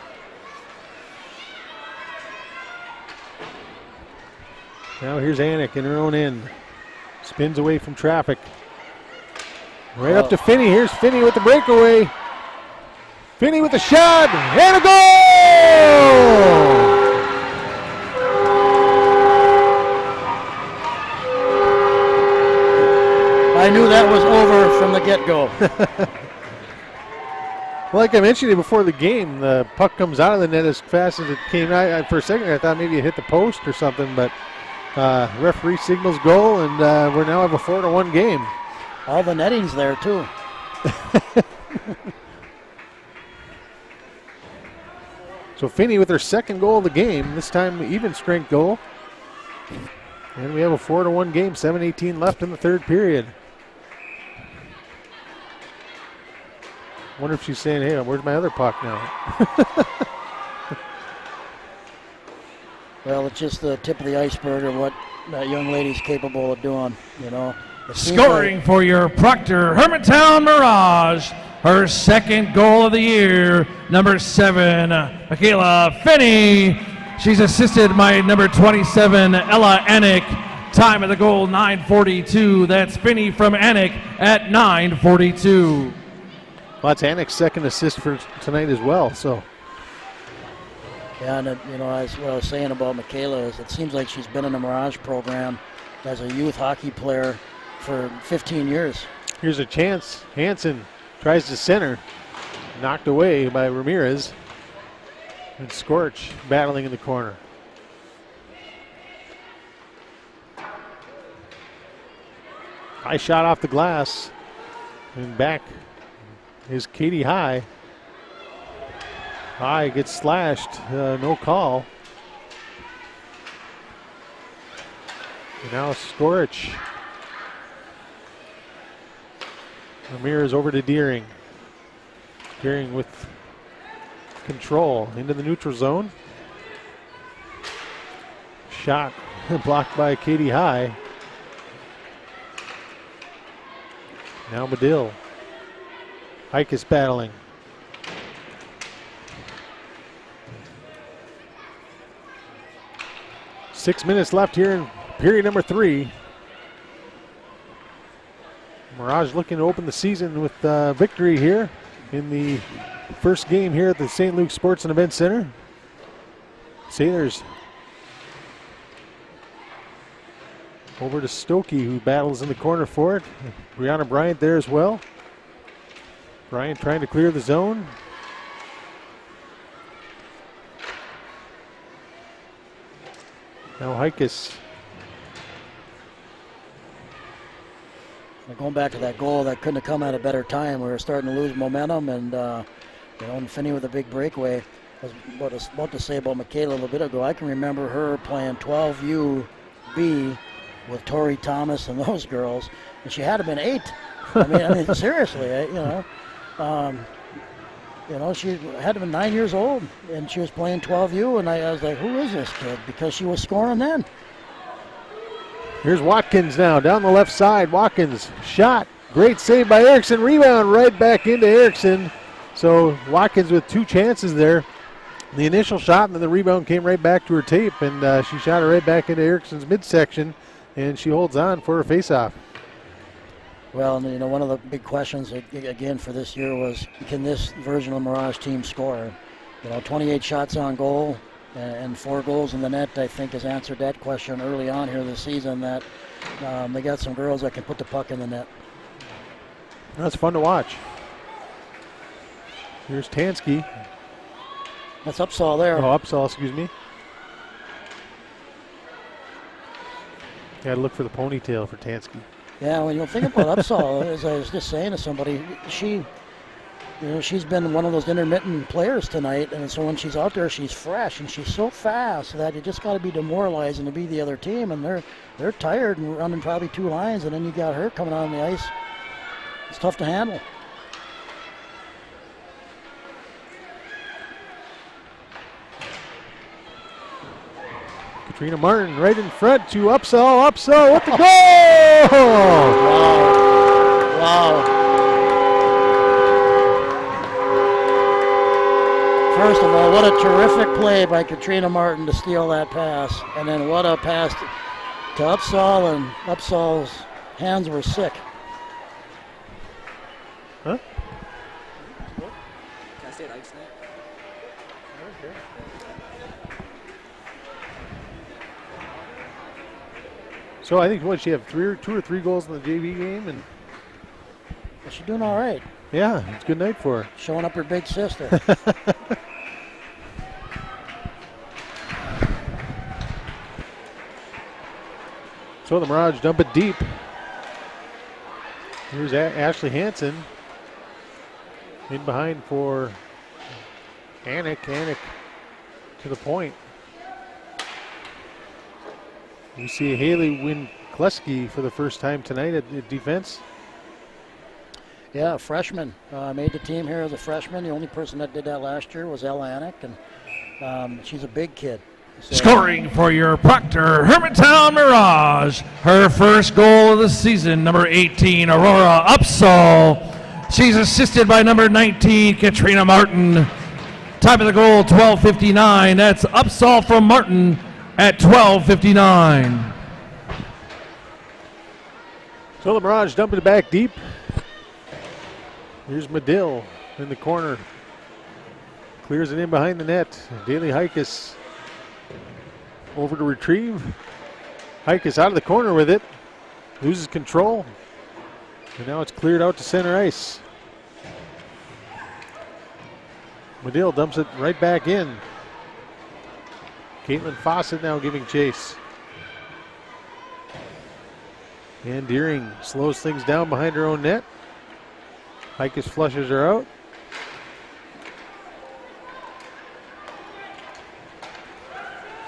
Now here's Anik in her own end. Spins away from traffic. Right up to Finney. Here's Finney with the breakaway. Finney with the shot and a goal! I knew that was over from the get-go. Like I mentioned before the game, the puck comes out of the net as fast as it came. For a second, I thought maybe it hit the post or something, but referee signals goal, and we now have a 4-1 game. All the netting's there, too. So Finney with her second goal of the game, this time even strength goal. And we have a 4-1 game, 7:18 left in the third period. Wonder if she's saying, hey, where's my other puck now? Well, it's just the tip of the iceberg of what that young lady's capable of doing, you know. Scoring for your Proctor-Hermantown Mirage, her second goal of the year, number 7, Michaela Finney. She's assisted by number 27, Ella Anik. Time of the goal, 9:42. That's Finney from Anik at 9:42. Well, that's Anik's second assist for tonight as well, so. Yeah, and what I was saying about Michaela is it seems like she's been in the Mirage program as a youth hockey player for 15 years. Here's a chance. Hansen tries to center. Knocked away by Ramirez. And Scorch battling in the corner. High shot off the glass. And back is Katie High. High gets slashed. No call. And now Scorch. Ramirez over to Deering. Deering with control into the neutral zone. Shot blocked by Katie High. Now Medill. Hike is battling. Six minutes left here in period number 3. Mirage looking to open the season with victory here in the first game here at the St. Luke Sports and Event Center. Sailors over to Stokey, who battles in the corner for it. Brianna Bryant there as well. Bryant trying to clear the zone. Now Hikes. Going back to that goal, that couldn't have come at a better time. We were starting to lose momentum, and Finney with a big breakaway. I was about to say about Michaela a little bit ago. I can remember her playing 12U B with Tori Thomas and those girls, and she had to have been 8. I mean, seriously, she had to have been 9 years old, and she was playing 12U, and I was like, who is this kid? Because she was scoring then. Here's Watkins now down the left side. Watkins shot. Great save by Erickson. Rebound right back into Erickson. So Watkins with 2 chances there. The initial shot and then the rebound came right back to her tape, and she shot it right back into Erickson's midsection, and she holds on for a faceoff. Well, one of the big questions again for this year was, can this version of the Mirage team score? 28 shots on goal and 4 goals in the net, I think, has answered that question early on here this season, that they got some girls that can put the puck in the net. That's fun to watch. Here's Tansky. That's Upsall there. Oh, Upsall, excuse me. Got to look for the ponytail for Tansky. Yeah, when you think about Upsall, as I was just saying to somebody, she she's been one of those intermittent players tonight, and so when she's out there, she's fresh and she's so fast that you just got to be demoralizing to be the other team, and they're tired and running probably 2 lines, and then you got her coming on the ice. It's tough to handle. Katrina Martin right in front to Upsall with the goal! Wow. First of all, what a terrific play by Katrina Martin to steal that pass. And then what a pass to Upsall, and Upsall's hands were sick. Huh? Can I stay at Ike's net? So I think she have 2 or 3 goals in the JV game, and She's doing all right. yeah, it's a good night for her. Showing up her big sister. So the Mirage dump it deep. Here's Ashley Hansen in behind for Anik. Anik to the point. We see Haley Winkleski for the first time tonight at defense. Yeah, freshman. Made the team here as a freshman. The only person that did that last year was Ella Anik, and she's a big kid. So, Scoring for your Proctor-Hermantown Mirage, her first goal of the season, number 18, Aurora Upsall. She's assisted by number 19, Katrina Martin. Time of the goal, 12:59. That's Upsall from Martin at 12:59. So the Mirage dumping it back deep. Here's Medill in the corner. Clears it in behind the net. Daly Hikus over to retrieve. Hikus out of the corner with it. Loses control. And now it's cleared out to center ice. Medill dumps it right back in. Caitlin Fawcett now giving chase. And Deering slows things down behind her own net. Hikus flushes her out.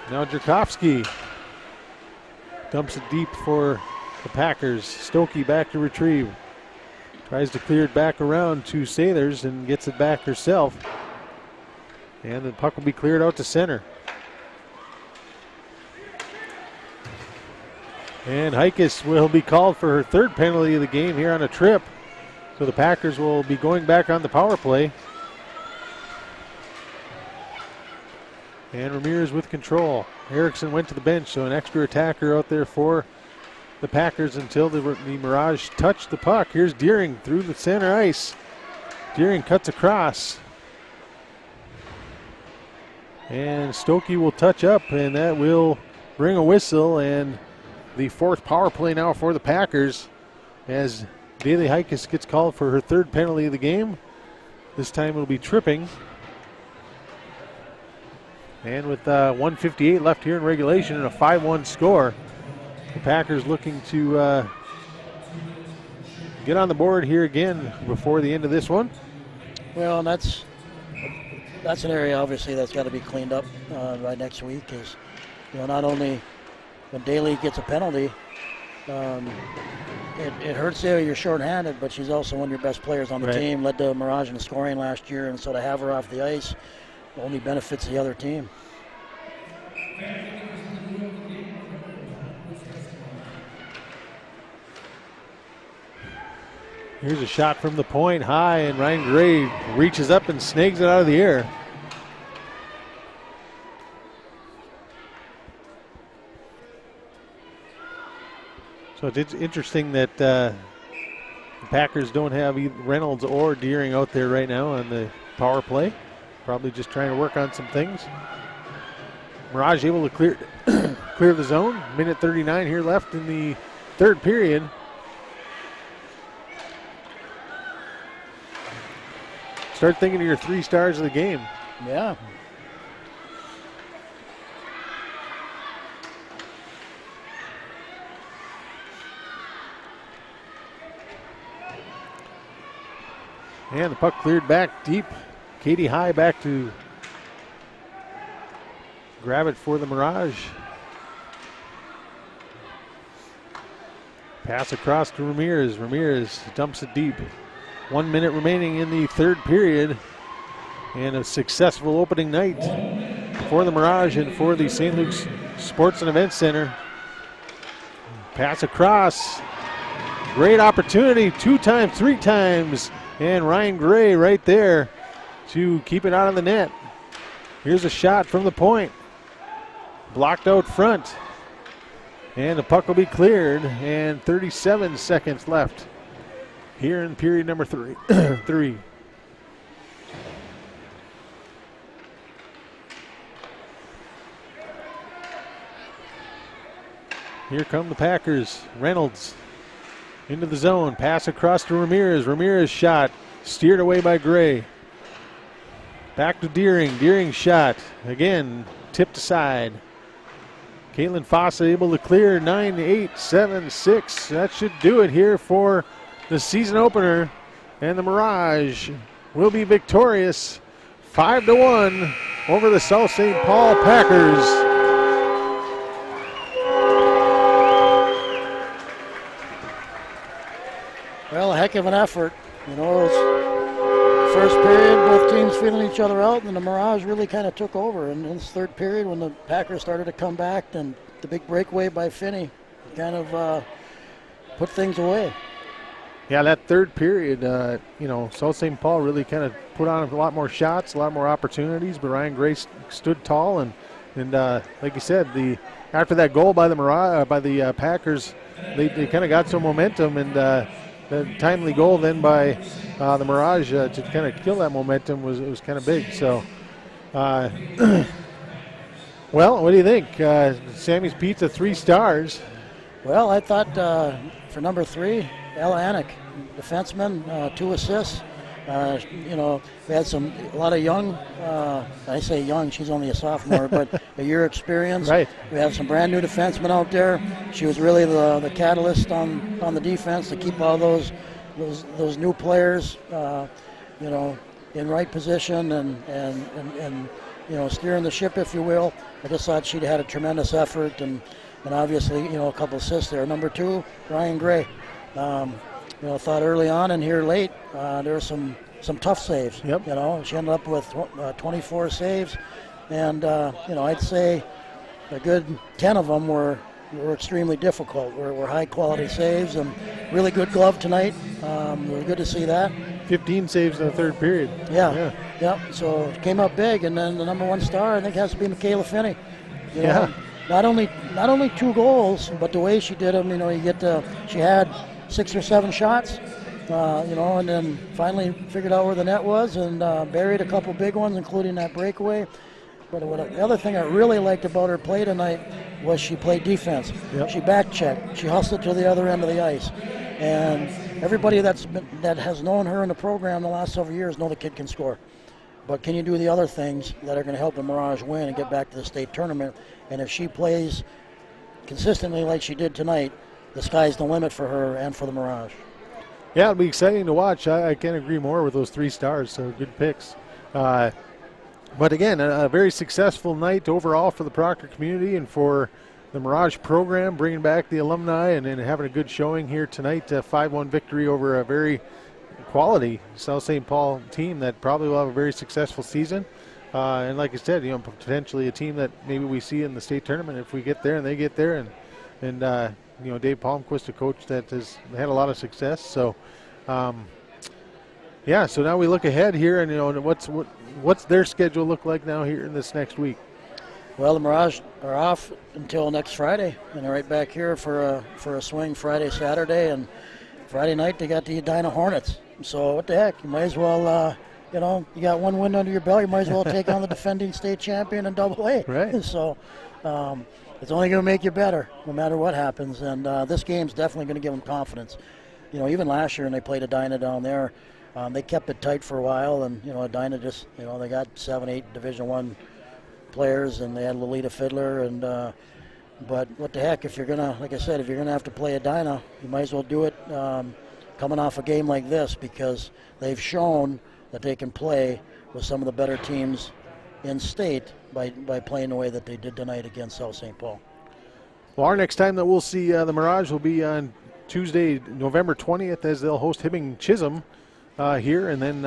Now Jerkovsky dumps it deep for the Packers. Stokey back to retrieve. Tries to clear it back around to Sailors and gets it back herself. And the puck will be cleared out to center. And Hikus will be called for her 3rd penalty of the game here on a trip. So the Packers will be going back on the power play. And Ramirez with control. Erickson went to the bench, so an extra attacker out there for the Packers until the Mirage touched the puck. Here's Deering through the center ice. Deering cuts across. And Stokey will touch up, and that will bring a whistle, and the 4th power play now for the Packers as Daly Hikus gets called for her 3rd penalty of the game. This time it'll be tripping. And with 1:58 left here in regulation and a 5-1 score, the Packers looking to get on the board here again before the end of this one. well, and that's an area obviously that's got to be cleaned up by next week. Is not only when Daly gets a penalty, it hurts you. You're shorthanded, but she's also one of your best players on the team. Led the Mirage in scoring last year, and so to have her off the ice only benefits the other team. Here's a shot from the point high, and Ryan Gray reaches up and snags it out of the air. So it's interesting that the Packers don't have either Reynolds or Deering out there right now on the power play. Probably just trying to work on some things. Mirage able to clear the zone. Minute 39 here left in the 3rd period. Start thinking of your 3 stars of the game. Yeah. And the puck cleared back deep. Katie High back to grab it for the Mirage. Pass across to Ramirez. Ramirez dumps it deep. 1 minute remaining in the third period. And a successful opening night for the Mirage and for the St. Luke's Sports and Events Center. Pass across. Great opportunity. 2 times, 3 times. And Ryan Gray right there to keep it out of the net. Here's a shot from the point. Blocked out front. And the puck will be cleared. And 37 seconds left here in period number 3. 3. Here come the Packers. Reynolds into the zone. Pass across to Ramirez. Ramirez shot. Steered away by Gray. Back to Deering. Deering shot. Again, tipped aside. Caitlin Fossa able to clear 9-8, 7-6. That should do it here for the season opener. And the Mirage will be victorious 5-1 over the South St. Paul Packers. Well, a heck of an effort. You know, it was first period, both teams feeling each other out, and the Mirage really kind of took over. And in this third period, when the Packers started to come back, and the big breakaway by Finney kind of put things away. Yeah, that third period, you know, South St. Paul really kind of put on a lot more shots, a lot more opportunities, but Ryan Gray stood tall, and like you said, after that goal by the Packers, they kind of got some momentum, and the timely goal then by the Mirage to kind of kill that momentum was kind of big. So, well, what do you think? Sammy's Pizza 3 stars. Well, I thought for number 3, Ella Anik, defenseman, 2 assists. You know, we had a lot of young, I say young, she's only a sophomore, but a year experience. Right. We have some brand new defensemen out there. She was really the catalyst on the defense to keep all those new players, you know, in right position and you know, steering the ship, if you will. I just thought she'd had a tremendous effort and obviously, you know, a couple assists there. Number 2, Ryan Gray. You know, thought early on and here late, there were some tough saves. Yep. You know, she ended up with 24 saves, and you know, I'd say a good 10 of them were extremely difficult. Were high quality saves, and really good glove tonight. Really good to see that. 15 saves in the third period. Yeah. So it came up big, and then the number 1 star I think has to be Michaela Finney. You know, not only 2 goals, but the way she did them. You know, she had 6 or 7 shots, you know, and then finally figured out where the net was and buried a couple big ones, including that breakaway. But the other thing I really liked about her play tonight was she played defense. Yep. She back-checked. She hustled to the other end of the ice. And everybody that has known her in the program the last several years know the kid can score. But can you do the other things that are going to help the Mirage win and get back to the state tournament? And if she plays consistently like she did tonight, the sky's the limit for her and for the Mirage. Yeah, it'll be exciting to watch. I can't agree more with those 3 stars, so good picks. But again, a very successful night overall for the Proctor community and for the Mirage program, bringing back the alumni and having a good showing here tonight. 5-1 victory over a very quality South St. Paul team that probably will have a very successful season. And like I said, you know, potentially a team that maybe we see in the state tournament if we get there and they get there. And you know, Dave Palmquist, a coach that has had a lot of success. So, yeah, so now we look ahead here, and, you know, what's their schedule look like now here in this next week? Well, the Mirage are off until next Friday, and they're right back here for a swing Friday, Saturday, and Friday night they got the Edina Hornets. So what the heck, you might as well, you know, you got 1 win under your belt, you might as well take on the defending state champion in AA. Right. So it's only going to make you better no matter what happens, and this game's definitely going to give them confidence. You know, even last year when they played Edina down there, they kept it tight for a while, and, you know, Edina just, you know, they got 7-8 Division I players, and they had Lolita Fiddler, and but what the heck, if you're gonna, like I said, if you're gonna have to play Edina, you might as well do it coming off a game like this, because they've shown that they can play with some of the better teams in state by playing the way that they did tonight against South St. Paul. Well, our next time that we'll see the Mirage will be on Tuesday, November 20th, as they'll host Hibbing Chisholm here, and then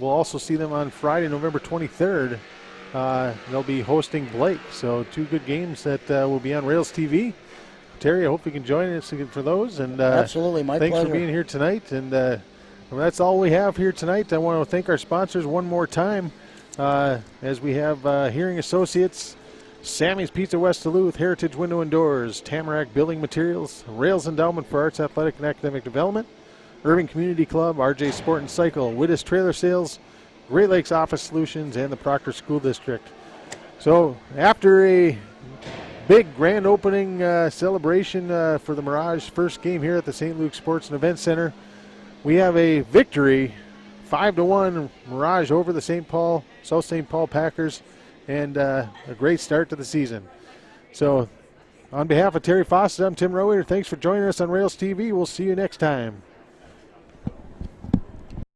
we'll also see them on Friday, November 23rd. They'll be hosting Blake, so 2 good games that will be on Rails TV. Terry, I hope you can join us for those. And absolutely, my thanks pleasure. for being here tonight. And well, that's all we have here tonight. I want to thank our sponsors one more time, as we have Hearing Associates, Sammy's Pizza West Duluth, Heritage Window and Doors, Tamarack Building Materials, Rails Endowment for Arts, Athletic, and Academic Development, Irving Community Club, RJ Sport and Cycle, Wittes Trailer Sales, Great Lakes Office Solutions, and the Proctor School District. So after a big grand opening celebration for the Mirage first game here at the St. Luke Sports and Event Center, we have a victory, 5-1 Mirage over the South St. Paul Packers, and a great start to the season. So on behalf of Terry Fawcett, I'm Tim Roweter. Thanks for joining us on Rails TV. We'll see you next time.